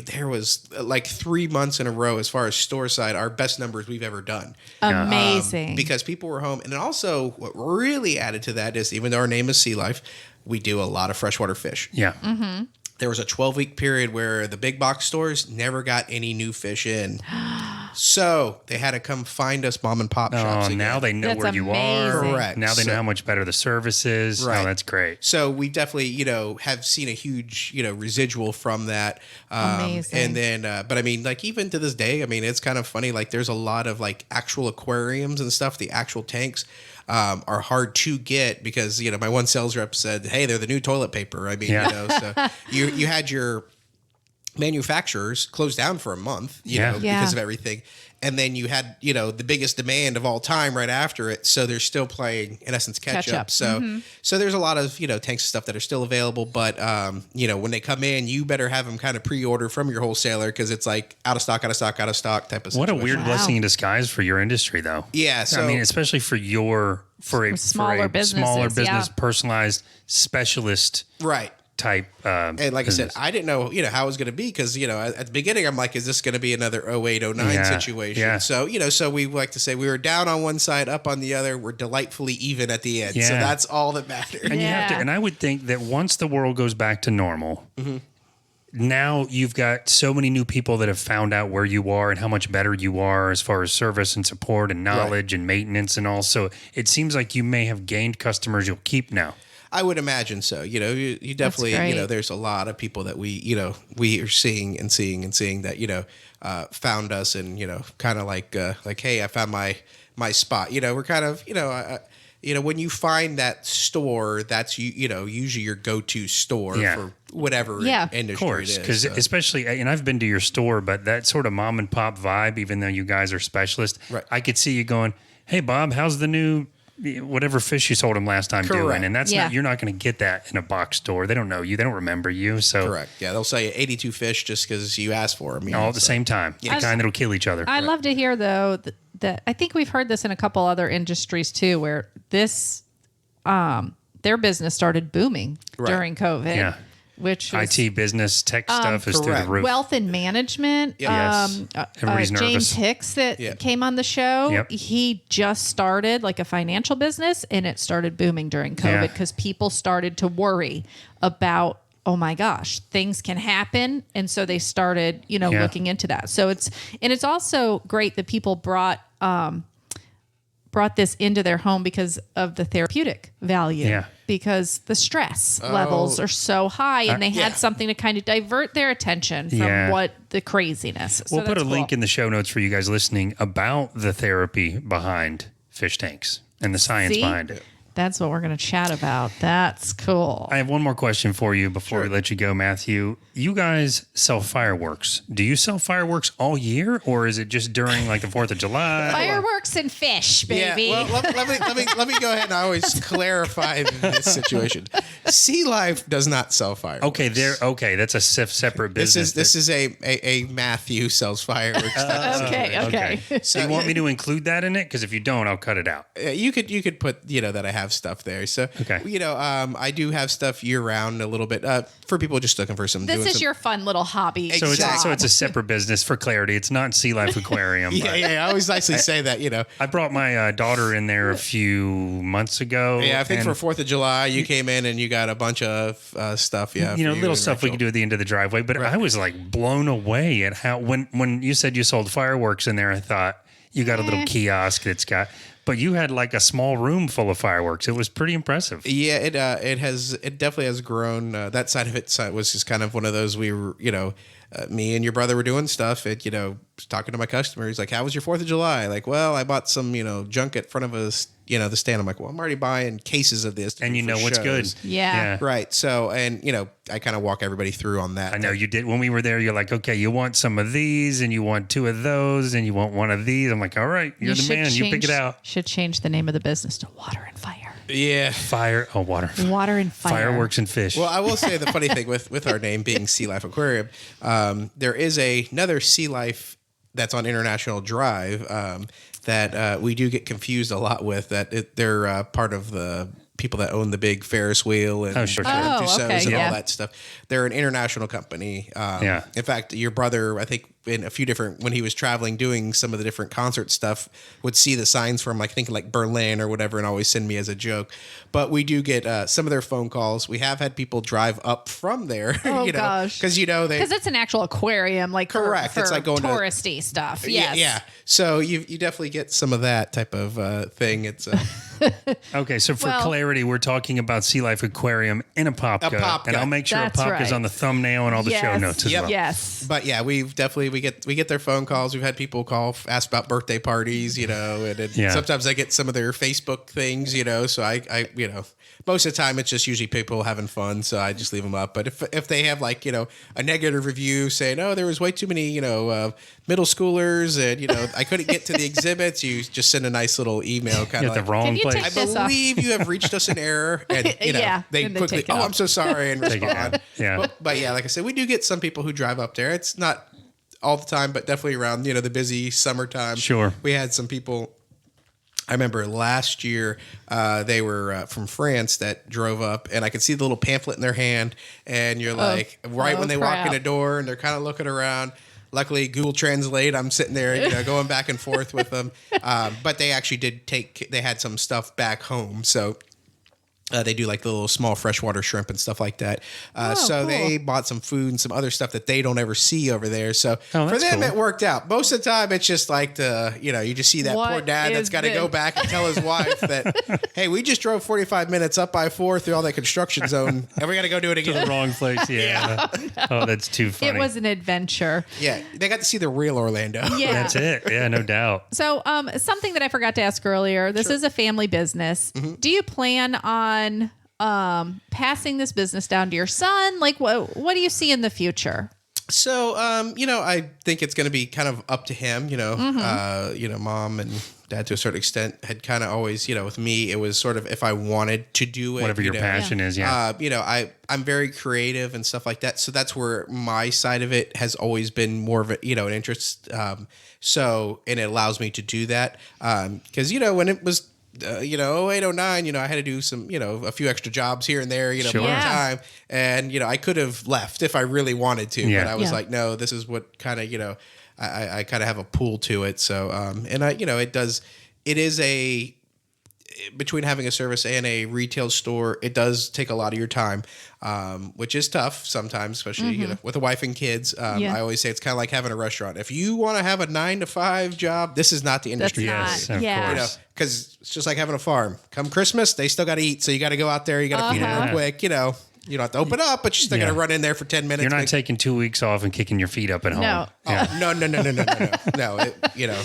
there was like 3 months in a row as far as store side, our best numbers we've ever done. Amazing. Because people were home. And then also what really added to that is, even though our name is SeaLife, we do a lot of freshwater fish. Yeah. Mm-hmm. There was a 12-week period where the big box stores never got any new fish in. So they had to come find us mom and pop shops again. Now they know That's where you are. Correct. Now they know how much better the service is. Right. Oh, that's great. So we definitely, have seen a huge, residual from that. Amazing. And then, but I mean, like even to this day, I mean, it's kind of funny. Like there's a lot of like actual aquariums and stuff. The actual tanks are hard to get because, my one sales rep said, hey, they're the new toilet paper. I mean, so you had your manufacturers closed down for a month, because of everything. And then you had, the biggest demand of all time right after it. So they're still playing, in essence, catch up. So so there's a lot of, tanks and stuff that are still available. But, when they come in, you better have them kind of pre-order from your wholesaler because it's like out of stock type of situation. What a weird blessing in disguise for your industry, though. Yeah. So, I mean, especially for a smaller businesses, personalized specialist type. And like business. I said, I didn't know, how it was going to be because, at the beginning, I'm like, is this going to be another 08, 09 situation? Yeah. So, so we like to say we were down on one side, up on the other. We're delightfully even at the end. Yeah. So that's all that matters. And you have to, and I would think that once the world goes back to normal, now you've got so many new people that have found out where you are and how much better you are as far as service and support and knowledge and maintenance and all. So it seems like you may have gained customers you'll keep now. I would imagine so. You definitely, there's a lot of people that we are seeing that, found us and, kind of like, hey, I found my spot. We're kind of, when you find that store, that's, usually your go-to store for whatever industry of course, it is. Because especially, and I've been to your store, but that sort of mom and pop vibe, even though you guys are specialists, I could see you going, hey, Bob, how's the new whatever fish you sold them last time doing? And that's not, you're not going to get that in a box store. They don't know you. They don't remember you. So correct. Yeah. They'll sell you 82 fish just because you asked for them. All at the same time. The kind that'll kill each other. I love to hear though that I think we've heard this in a couple other industries too, where this, their business started booming during COVID. Yeah. Which was, IT business tech stuff is through the roof. Wealth and management. Yes. Everybody's nervous. James Hicks that came on the show. He just started like a financial business and it started booming during COVID because people started to worry about, oh my gosh, things can happen. And so they started, looking into that. So it's also great that people brought this into their home because of the therapeutic value. Yeah. Because the stress levels are so high and they had something to kind of divert their attention from what the craziness. We'll put a link in the show notes for you guys listening about the therapy behind fish tanks and the science behind it. That's what we're going to chat about. That's cool. I have one more question for you before we let you go, Matthew. You guys sell fireworks. Do you sell fireworks all year, or is it just during like the 4th of July? Fireworks and fish, baby. Yeah, well, let me go ahead and always clarify this situation. SeaLife does not sell fireworks. Okay, that's a separate business. This is a Mathew sells fireworks. Okay. So you want me to include that in it? Because if you don't, I'll cut it out. You could put that I have have stuff there. So, Okay. I do have stuff year round a little bit for people just looking for some. This is your fun little hobby. So Exactly. it's a separate business for clarity. It's not SeaLife Aquarium. Yeah, I always nicely say that, I brought my daughter in there a few months ago. Yeah, I think and, for 4th of July, you came in and you got a bunch of stuff. Yeah, little stuff we could do at the end of the driveway. But I was like blown away at how when you said you sold fireworks in there, I thought you got a little kiosk that's got. But you had like a small room full of fireworks. It was pretty impressive. Yeah, it definitely has grown. That side of it was just kind of one of those we were, me and your brother were doing stuff. Talking to my customers, like, how was your 4th of July? Like, well, I bought some, junk at front of us, the stand. I'm like, well, I'm already buying cases of this. And you know what's good. Yeah. Right. So, and, I kind of walk everybody through on that. I know you did. When we were there, you're like, okay, you want some of these and you want 2 of those and you want 1 of these. I'm like, all right, you're the man. You pick it out. Should change the name of the business to Water and Fire. Yeah. Fire. Oh, water. Water and Fire. Fireworks and fish. Well, I will say the funny thing with our name being SeaLife Aquarium, there is another SeaLife that's on International Drive that we do get confused a lot with. They're part of the people that own the big Ferris wheel and Tussauds and all that stuff. They're an international company. In fact, your brother, I think, in a few different, when he was traveling doing some of the different concert stuff, would see the signs from like Berlin or whatever and always send me as a joke. But we do get some of their phone calls. We have had people drive up from there, gosh. because because it's an actual aquarium, like correct. For it's like going touristy stuff. Yes. Yeah. So you definitely get some of that type of thing. It's okay. So for clarity, we're talking about SeaLife Aquarium in Apopka. And I'll make sure Apopka's on the thumbnail and all the show notes as well. Yes. But yeah, we get their phone calls. We've had people call, ask about birthday parties, and sometimes I get some of their Facebook things, So I most of the time it's just usually people having fun, so I just leave them up. But if they have like a negative review saying, oh, there was way too many middle schoolers and I couldn't get to the exhibits, you just send a nice little email kind of the wrong place. I believe you have reached us an error, and they quickly, I'm so sorry, and respond. But yeah, like I said, we do get some people who drive up there. It's not all the time, but definitely around the busy summertime. Sure, we had some people. I remember last year they were from France that drove up, and I could see the little pamphlet in their hand, and you're like, when they walk in the door, and they're kind of looking around. Luckily, Google Translate, I'm sitting there, going back and forth with them. But they actually they had some stuff back home, so. They do like the little small freshwater shrimp and stuff like that. So cool. They bought some food and some other stuff that they don't ever see over there. So for them, it worked out. Most of the time, it's just like you just see that poor dad that's got to go back and tell his wife that, hey, we just drove 45 minutes up I-4 through all that construction zone, and we got to go do it again. To the wrong place, yeah. Oh, that's too funny. It was an adventure. Yeah, they got to see the real Orlando. Yeah. That's it. Yeah, no doubt. So something that I forgot to ask earlier, this is a family business. Mm-hmm. Do you plan on passing this business down to your son? Like, what do you see in the future? So, I think it's going to be kind of up to him, mom and dad to a certain extent had kind of always, with me, it was sort of if I wanted to do it. Whatever your passion is, yeah. I'm very creative and stuff like that. So that's where my side of it has always been more of a, an interest. And it allows me to do that. Because, when it was, 08, 09, I had to do some, a few extra jobs here and there, part time. And, I could have left if I really wanted to, but I was like, no, this is what kind of, I kind of have a pull to it. So, it is between having a service and a retail store, it does take a lot of your time, which is tough sometimes, especially, with a wife and kids. I always say it's kind of like having a restaurant. If you want to have a 9-to-5 job, this is not the industry. Yes, of course. Because it's just like having a farm. Come Christmas, they still got to eat. So you got to go out there. You got to feed them real quick, You don't have to open up, but you're still going to run in there for 10 minutes. You're not taking 2 weeks off and kicking your feet up at home. No. No. No,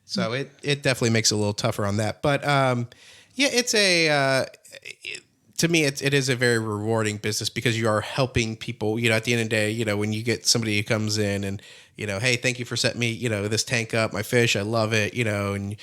so it definitely makes it a little tougher on that. But it's to me, it is a very rewarding business because you are helping people. At the end of the day, when you get somebody who comes in and hey, thank you for setting me, this tank up, my fish, I love it, and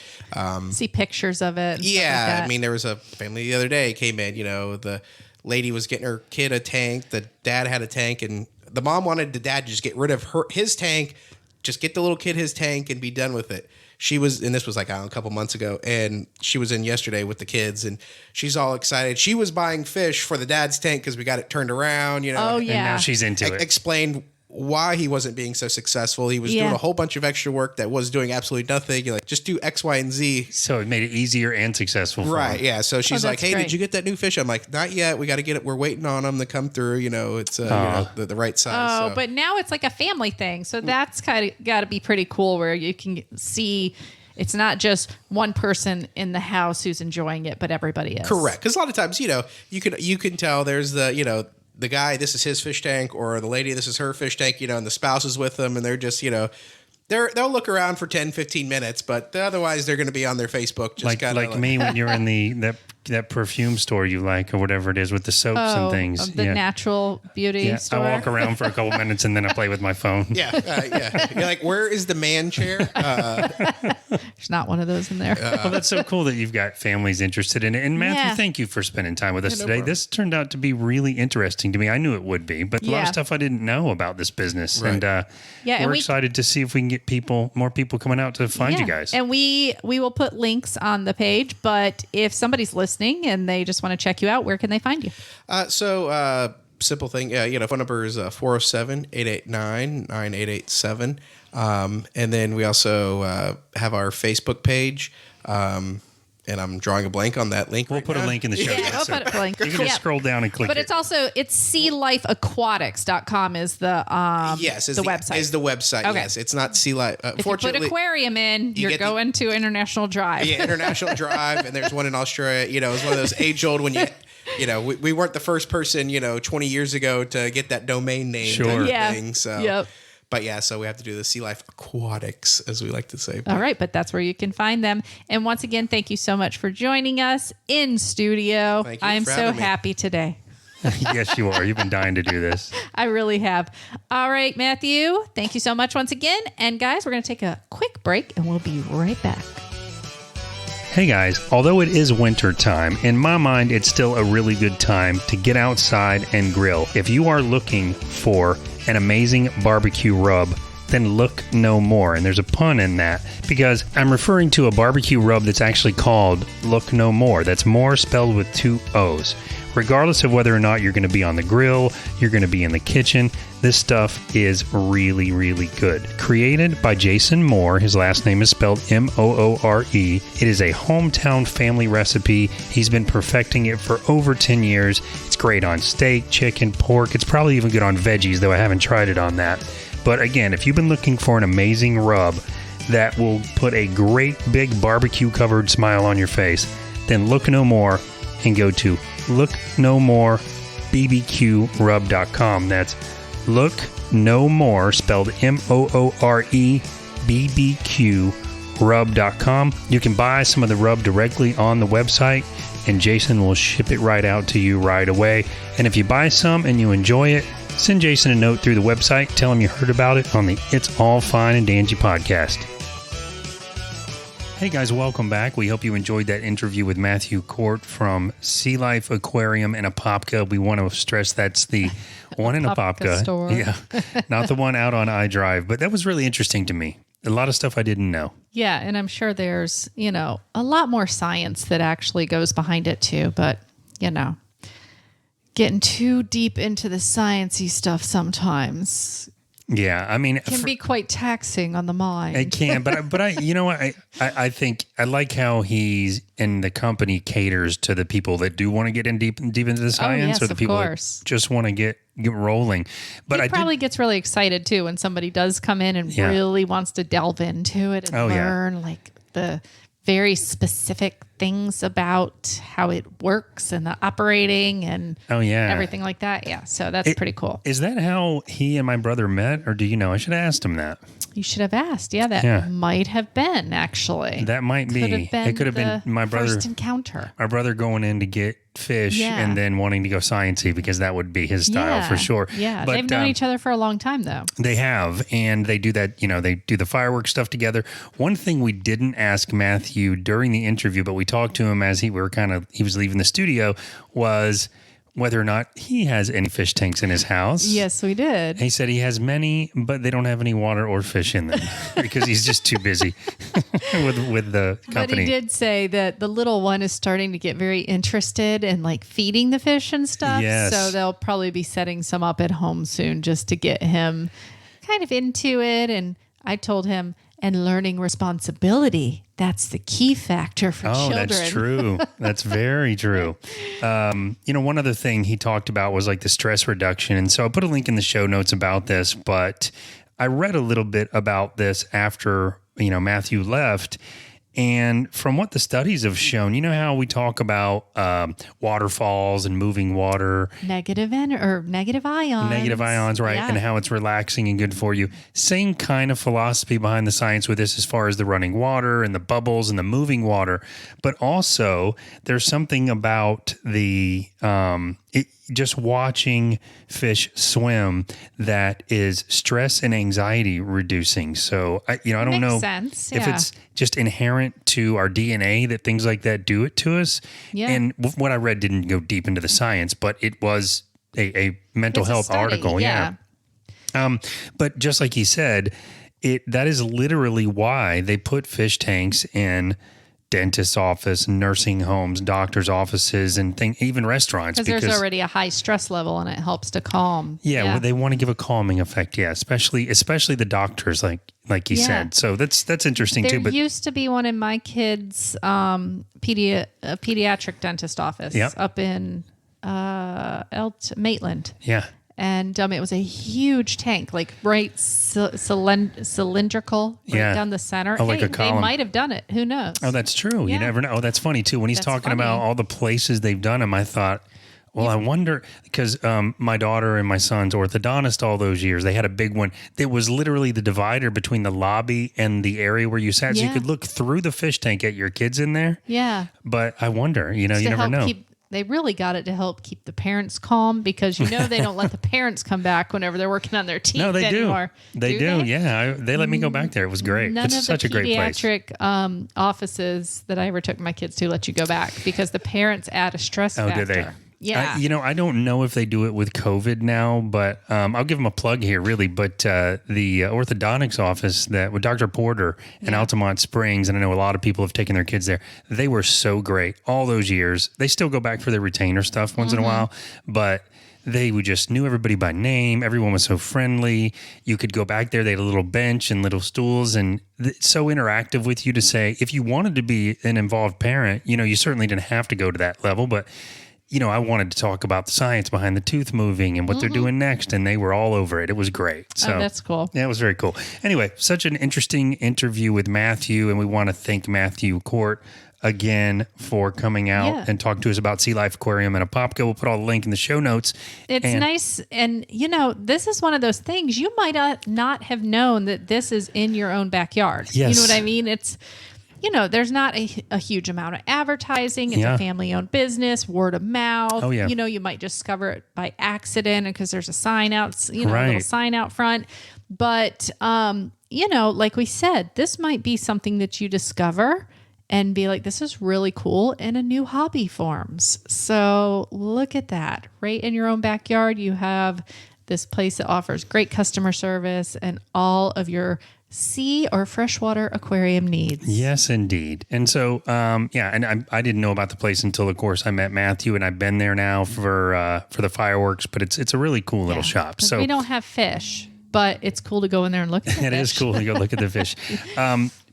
see pictures of it. Yeah, like I mean, there was a family the other day came in, the lady was getting her kid a tank, the dad had a tank, and the mom wanted the dad to just get rid of his tank, just get the little kid his tank and be done with it. she was, and this was like, I don't know, a couple months ago, and she was in yesterday with the kids, and she's all excited. She was buying fish for the dad's tank because we got it turned around, you know. Oh, yeah. And now she's into it. Explained why he wasn't being so successful. He was doing a whole bunch of extra work that was doing absolutely nothing. You're like, just do X, Y, and Z. So it made it easier and successful for Right. him. Yeah. So she's like, that's hey, great. did you get that new fish? I'm like, not yet. We got to get it. We're waiting on them to come through. You know, it's you know, the right size. Oh, so. but now it's like a family thing. So that's kind of got to be pretty cool where you can see it's not just one person in the house who's enjoying it, but everybody is. Correct. Because a lot of times, you know, you can tell there's the, you know, the guy, this is his fish tank, or the lady, this is her fish tank, you know, and the spouse is with them, and they're just, you know, they'll look around for 10, 15 minutes, but otherwise they're going to be on their Facebook. Just Like me when you're in that perfume store you like, or whatever it is with the soaps and things. Of the natural beauty store. I walk around for a couple minutes and then I play with my phone. Yeah. You're like, where is the man chair? There's not one of those in there. Well, that's so cool that you've got families interested in it. And Matthew, Yeah. thank you for spending time with us no today. problem. This turned out to be really interesting to me. I knew it would be, but a lot Yeah. of stuff I didn't know about this business. Right. And Yeah, and we're we- excited to see if we can get more people coming out to find you guys. And we will put links on the page, but if somebody's listening and they just want to check you out, where can they find you? Simple thing. You know, phone number is 407-889-9887. And then we also have our Facebook page. And I'm drawing a blank on that link. We'll put a link in the show. Yeah, notes. we'll put a link. You can just scroll down and click But it. it's SeaLifeAquatics.com is the Yes, is the website. Uh, Is the website. Okay. Yes, it's not SeaLife. If you put Fortunately, aquarium in, you're get the- going to International Drive. yeah, International Drive, and there's one in Australia. You know, it's one of those age old when you know, we weren't the first person, you know, 20 years ago to get that domain name Sure. type of Yeah. thing. So, Yep. But yeah, so we have to do the SeaLife Aquatics, as we like to say. All right, but that's where you can find them. And once again, thank you so much for joining us in studio. Thank you I'm for so having me. happy today. Yes, you are. You've been dying to do this. I really have. All right, Matthew, thank you so much once again. And guys, we're going to take a quick break and we'll be right back. Hey guys, although it is winter time, in my mind it's still a really good time to get outside and grill. If you are looking for an amazing barbecue rub, then look no more. And there's a pun in that because I'm referring to a barbecue rub that's actually called Look No More. That's more spelled with 2 O's. Regardless of whether or not you're going to be on the grill, you're going to be in the kitchen, this stuff is really, really good. Created by Jason Moore, his last name is spelled Moore. It is a hometown family recipe. He's been perfecting it for over 10 years. It's great on steak, chicken, pork. It's probably even good on veggies, though I haven't tried it on that. But again, if you've been looking for an amazing rub that will put a great big barbecue covered smile on your face, then look no more and go to looknomorebbqrub.com. That's look no more, spelled Moore BBQ rub.com. You can buy some of the rub directly on the website and Jason will ship it right out to you right away. And if you buy some and you enjoy it, send Jason a note through the website. Tell him you heard about it on the It's All Fine and Dangy podcast. Hey guys, welcome back. We hope you enjoyed that interview with Mathew Court from SeaLife Aquarium in Apopka. We want to stress that's the one in Apopka Apopka. store. Yeah, not the one out on iDrive. But that was really interesting to me. A lot of stuff I didn't know. Yeah, and I'm sure there's, a lot more science that actually goes behind it too, but, getting too deep into the sciencey stuff sometimes Yeah, I mean, can be quite taxing on the mind. it can, but I, you know what? I think I like how he's in the company caters to the people that do want to get in deep into the science, yes, or the of people course. that just want to get rolling. But he I probably gets really excited too when somebody does come in and Yeah. really wants to delve into it and Oh, yeah. learn like the very specific things about how it works and the operating and everything like that. Yeah, so that's pretty cool. Is that how he and my brother met, or do you know? I should have asked him that. You should have asked. Yeah, that Yeah. might have been actually. That might be. It could have been my brother. First encounter. My brother going in to get fish Yeah. and then wanting to go sciencey because that would be his style for sure. Yeah, But, they've known each other for a long time though. They have, and they do that, they do the fireworks stuff together. One thing we didn't ask Mathew during the interview, but we talked to him as he was leaving the studio, was whether or not he has any fish tanks in his house. Yes, we did. He said he has many, but they don't have any water or fish in them because he's just too busy with the company. But he did say that the little one is starting to get very interested in like feeding the fish and stuff. Yes. So they'll probably be setting some up at home soon just to get him kind of into it. And I told him, and learning responsibility. That's the key factor for children. That's true. That's very true. One other thing he talked about was like the stress reduction. And so I put a link in the show notes about this, but I read a little bit about this after, Mathew left. And from what the studies have shown, you know how we talk about waterfalls and moving water. Negative ions. Negative ions, right. Yeah. And how it's relaxing and good for you. Same kind of philosophy behind the science with this as far as the running water and the bubbles and the moving water. But also there's something about the just watching fish swim that is stress and anxiety reducing. So I don't know sense. if Yeah. it's just inherent to our DNA that things like that do it to us. Yeah. And what I read didn't go deep into the science, but it was a mental It's a health study, article. Yeah. But just like he said, that is literally why they put fish tanks in dentist's office, nursing homes, doctor's offices, and even restaurants. Because there's already a high stress level and it helps to calm. Yeah, well, they want to give a calming effect. Yeah, especially the doctors, like you said. So that's interesting There too. But used to be one in my kid's pediatric dentist office up in Maitland. yeah. And it was a huge tank, like cylindrical down the center. Oh, like a They column. might have done it. Who knows? Oh, that's true. Yeah. You never know. Oh, that's funny too. When he's That's talking funny. about all the places they've done them, I thought, well, I wonder, because my daughter and my son's orthodontist all those years, they had a big one. It was literally the divider between the lobby and the area where you sat. So you Yeah. could look through the fish tank at your kids in there. Yeah. But I wonder, you To never help know. They really got it to help keep the parents calm because they don't let the parents come back whenever they're working on their teeth No, they anymore. do. They do. Yeah. They let me go back there. It was great. None It's of such the a great place. pediatric offices that I ever took my kids to let you go back because the parents add a stress Oh, factor. did they? Yeah. I don't know if they do it with COVID now, but I'll give them a plug here, really. But the orthodontics office with Dr. Porter in Altamont Springs, and I know a lot of people have taken their kids there. They were so great all those years. They still go back for their retainer stuff once in a while, but they just knew everybody by name. Everyone was so friendly. You could go back there. They had a little bench and little stools and so interactive with you to say, if you wanted to be an involved parent, you certainly didn't have to go to that level, but I wanted to talk about the science behind the tooth moving and what they're doing next, and they were all over it. It was great. So that's cool. Yeah, it was very cool. Anyway, such an interesting interview with Mathew, and we want to thank Mathew Court again for coming out and talk to us about SeaLife Aquarium and Apopka. We'll put all the link in the show notes. It's nice. And, this is one of those things you might not have known that this is in your own backyard. Yes. You know what I mean? It's, there's not a huge amount of advertising. It's a family-owned business, word of mouth. Oh, yeah. You might discover it by accident because there's a sign out, a little Right. sign out front. But, like we said, this might be something that you discover and be like, this is really cool, and a new hobby forms. So look at that. Right in your own backyard, you have this place that offers great customer service and all of your sea or freshwater aquarium needs. Yes, indeed. And so, and I didn't know about the place until, of course, I met Mathew, and I've been there now for the fireworks. But it's a really cool little shop. So we don't have fish, but it's cool to go in there and look at the it fish. is cool to go look at the fish.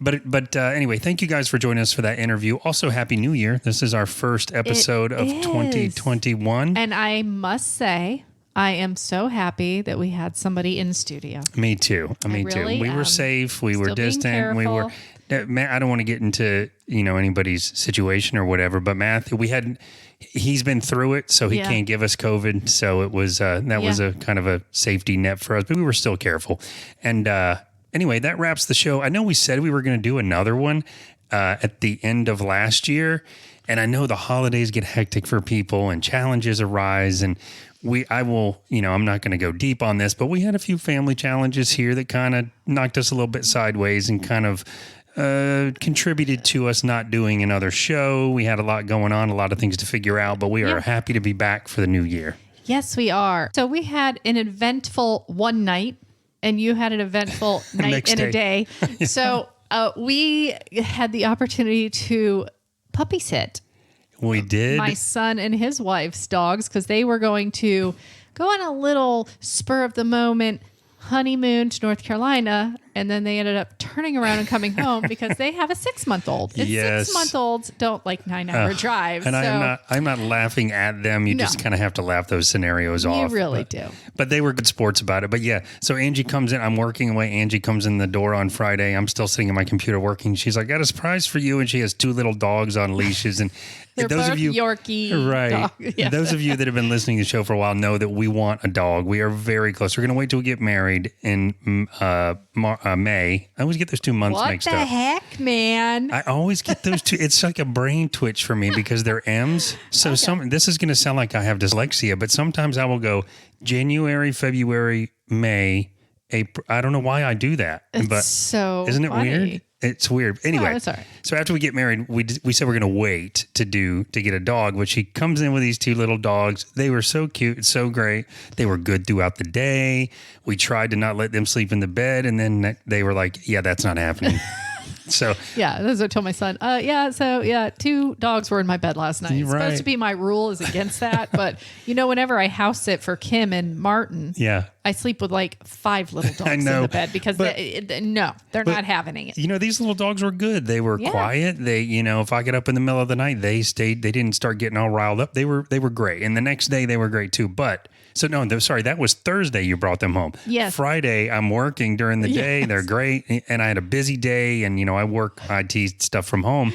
But anyway, thank you guys for joining us for that interview. Also, Happy New Year. This is our first episode of is. 2021. And I must say, I am so happy that we had somebody in studio. Me too. Me really too. We were am. safe. We were Still being distant. We were. Man, I don't want to get into anybody's situation or whatever. But Mathew, he's been through it, so he can't give us COVID. So it was that was a kind of a safety net for us. But we were still careful. And anyway, that wraps the show. I know we said we were going to do another one at the end of last year, and I know the holidays get hectic for people and challenges arise and. I'm not going to go deep on this, but we had a few family challenges here that kind of knocked us a little bit sideways and kind of contributed to us not doing another show. We had a lot going on, a lot of things to figure out, but we are happy to be back for the new year. Yes, we are. So we had an eventful one night, and you had an eventful night and a day. So we had the opportunity to puppy sit. We did. My son and his wife's dogs, because they were going to go on a little spur of the moment honeymoon to North Carolina, and then they ended up turning around and coming home because they have a 6-month-old. And 6-month-olds don't like 9-hour drives. And I'm not laughing at them. You just kind of have to laugh those scenarios off. You really do. But they were good sports about it. But yeah, so Angie comes in. I'm working away. Angie comes in the door on Friday. I'm still sitting at my computer working. She's like, "Got a surprise for you." And she has 2 little dogs on leashes. And They're those both of you, Yorkie right? dogs. Yeah. Those of you that have been listening to the show for a while know that we want a dog. We are very close. We're going to wait till we get married in May. I always get those 2 months What mixed the up. heck, man? I always get those 2. It's like a brain twitch for me because they're M's. So this is going to sound like I have dyslexia, but sometimes I will go January, February, May, April. I don't know why I do that. But So isn't it funny. weird? It's weird. Anyway, it's all right. So after we get married, we said we're going to wait to get a dog, which he comes in with these 2 little dogs. They were so cute. So great. They were good throughout the day. We tried to not let them sleep in the bed. And then they were like, yeah, that's not happening. So Yeah, that's what I told my son. 2 dogs were in my bed last night. It's Right. supposed to be my rule is against that. But, whenever I house sit for Kim and Martin, yeah. I sleep with like 5 little dogs in know, the bed because they're not having it. These little dogs were good. They were quiet. They, if I get up in the middle of the night, they stayed. They didn't start getting all riled up. They were great. And the next day they were great too. But that was Thursday you brought them home. Yes. Friday I'm working during the day. Yes. They're great. And I had a busy day and, I work IT stuff from home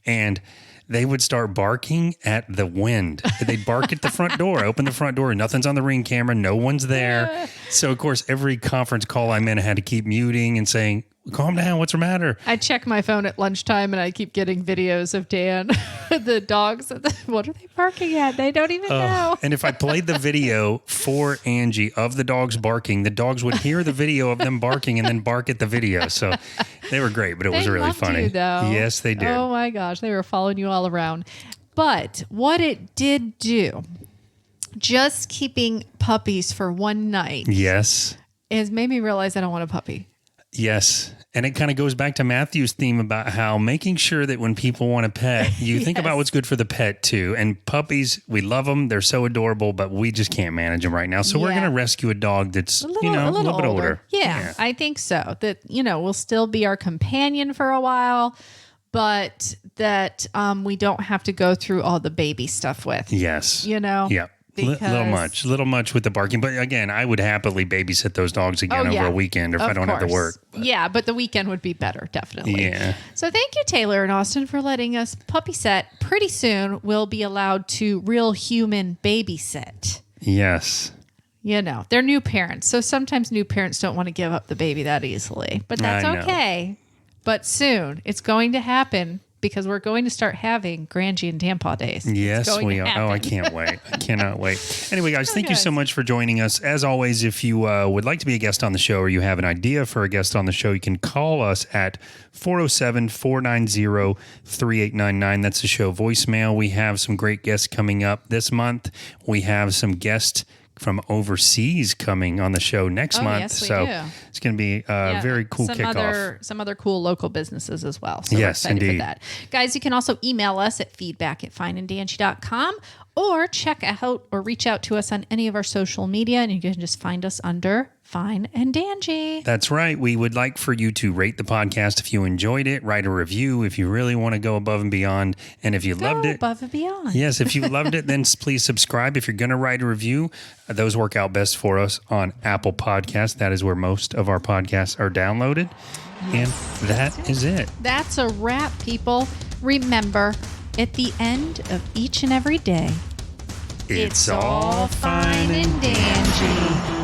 and they would start barking at the wind. They'd bark at the front door, open the front door. Nothing's on the Ring camera. No one's there. So, of course, every conference call I'm in, I had to keep muting and saying, calm down. What's the matter? I check my phone at lunchtime and I keep getting videos of Dan, the dogs. What are they barking at? They don't even know. And if I played the video for Angie of the dogs barking, the dogs would hear the video of them barking and then bark at the video. So they were great, but it was They really loved funny. you, though. Yes, they did. Oh my gosh, they were following you all around. But what it did do, just keeping puppies for one night, Yes. has made me realize I don't want a puppy. Yes. And it kind of goes back to Matthew's theme about how making sure that when people want a pet, you think about what's good for the pet too. And puppies, we love them. They're so adorable, but we just can't manage them right now. So we're going to rescue a dog that's, a little bit older. Yeah, I think so. That, will still be our companion for a while, but that we don't have to go through all the baby stuff with. Yes. Yeah. Little much with the barking. But again, I would happily babysit those dogs again over a weekend if I don't have to work. But. Yeah, but the weekend would be better, definitely. Yeah. So thank you, Taylor and Austin, for letting us puppy set. Pretty soon, we'll be allowed to real human babysit. Yes. They're new parents. So sometimes new parents don't want to give up the baby that easily. But that's okay. But soon, it's going to happen. Because we're going to start having Grangie and Tampaw days. Yes, we are. Oh, I can't wait. I cannot wait. Anyway, guys, thank you so much for joining us. As always, if you would like to be a guest on the show or you have an idea for a guest on the show, you can call us at 407-490-3899. That's the show voicemail. We have some great guests coming up this month. We have some guests from overseas coming on the show next month. Yes, we so do. It's going to be a very cool kickoff. Some other cool local businesses as well. So yes, we're excited indeed. for that. Guys, you can also email us at feedback@fineanddangie.com or check out or reach out to us on any of our social media, and you can just find us under Fine and Dangie. That's right. We would like for you to rate the podcast if you enjoyed it, write a review if you really want to go above and beyond, and if you loved it. Above and beyond. Yes, if you loved it, then please subscribe. If you're going to write a review, those work out best for us on Apple Podcasts. That is where most of our podcasts are downloaded. And that is it. That's a wrap, people. Remember, at the end of each and every day, It's all fine and dandy.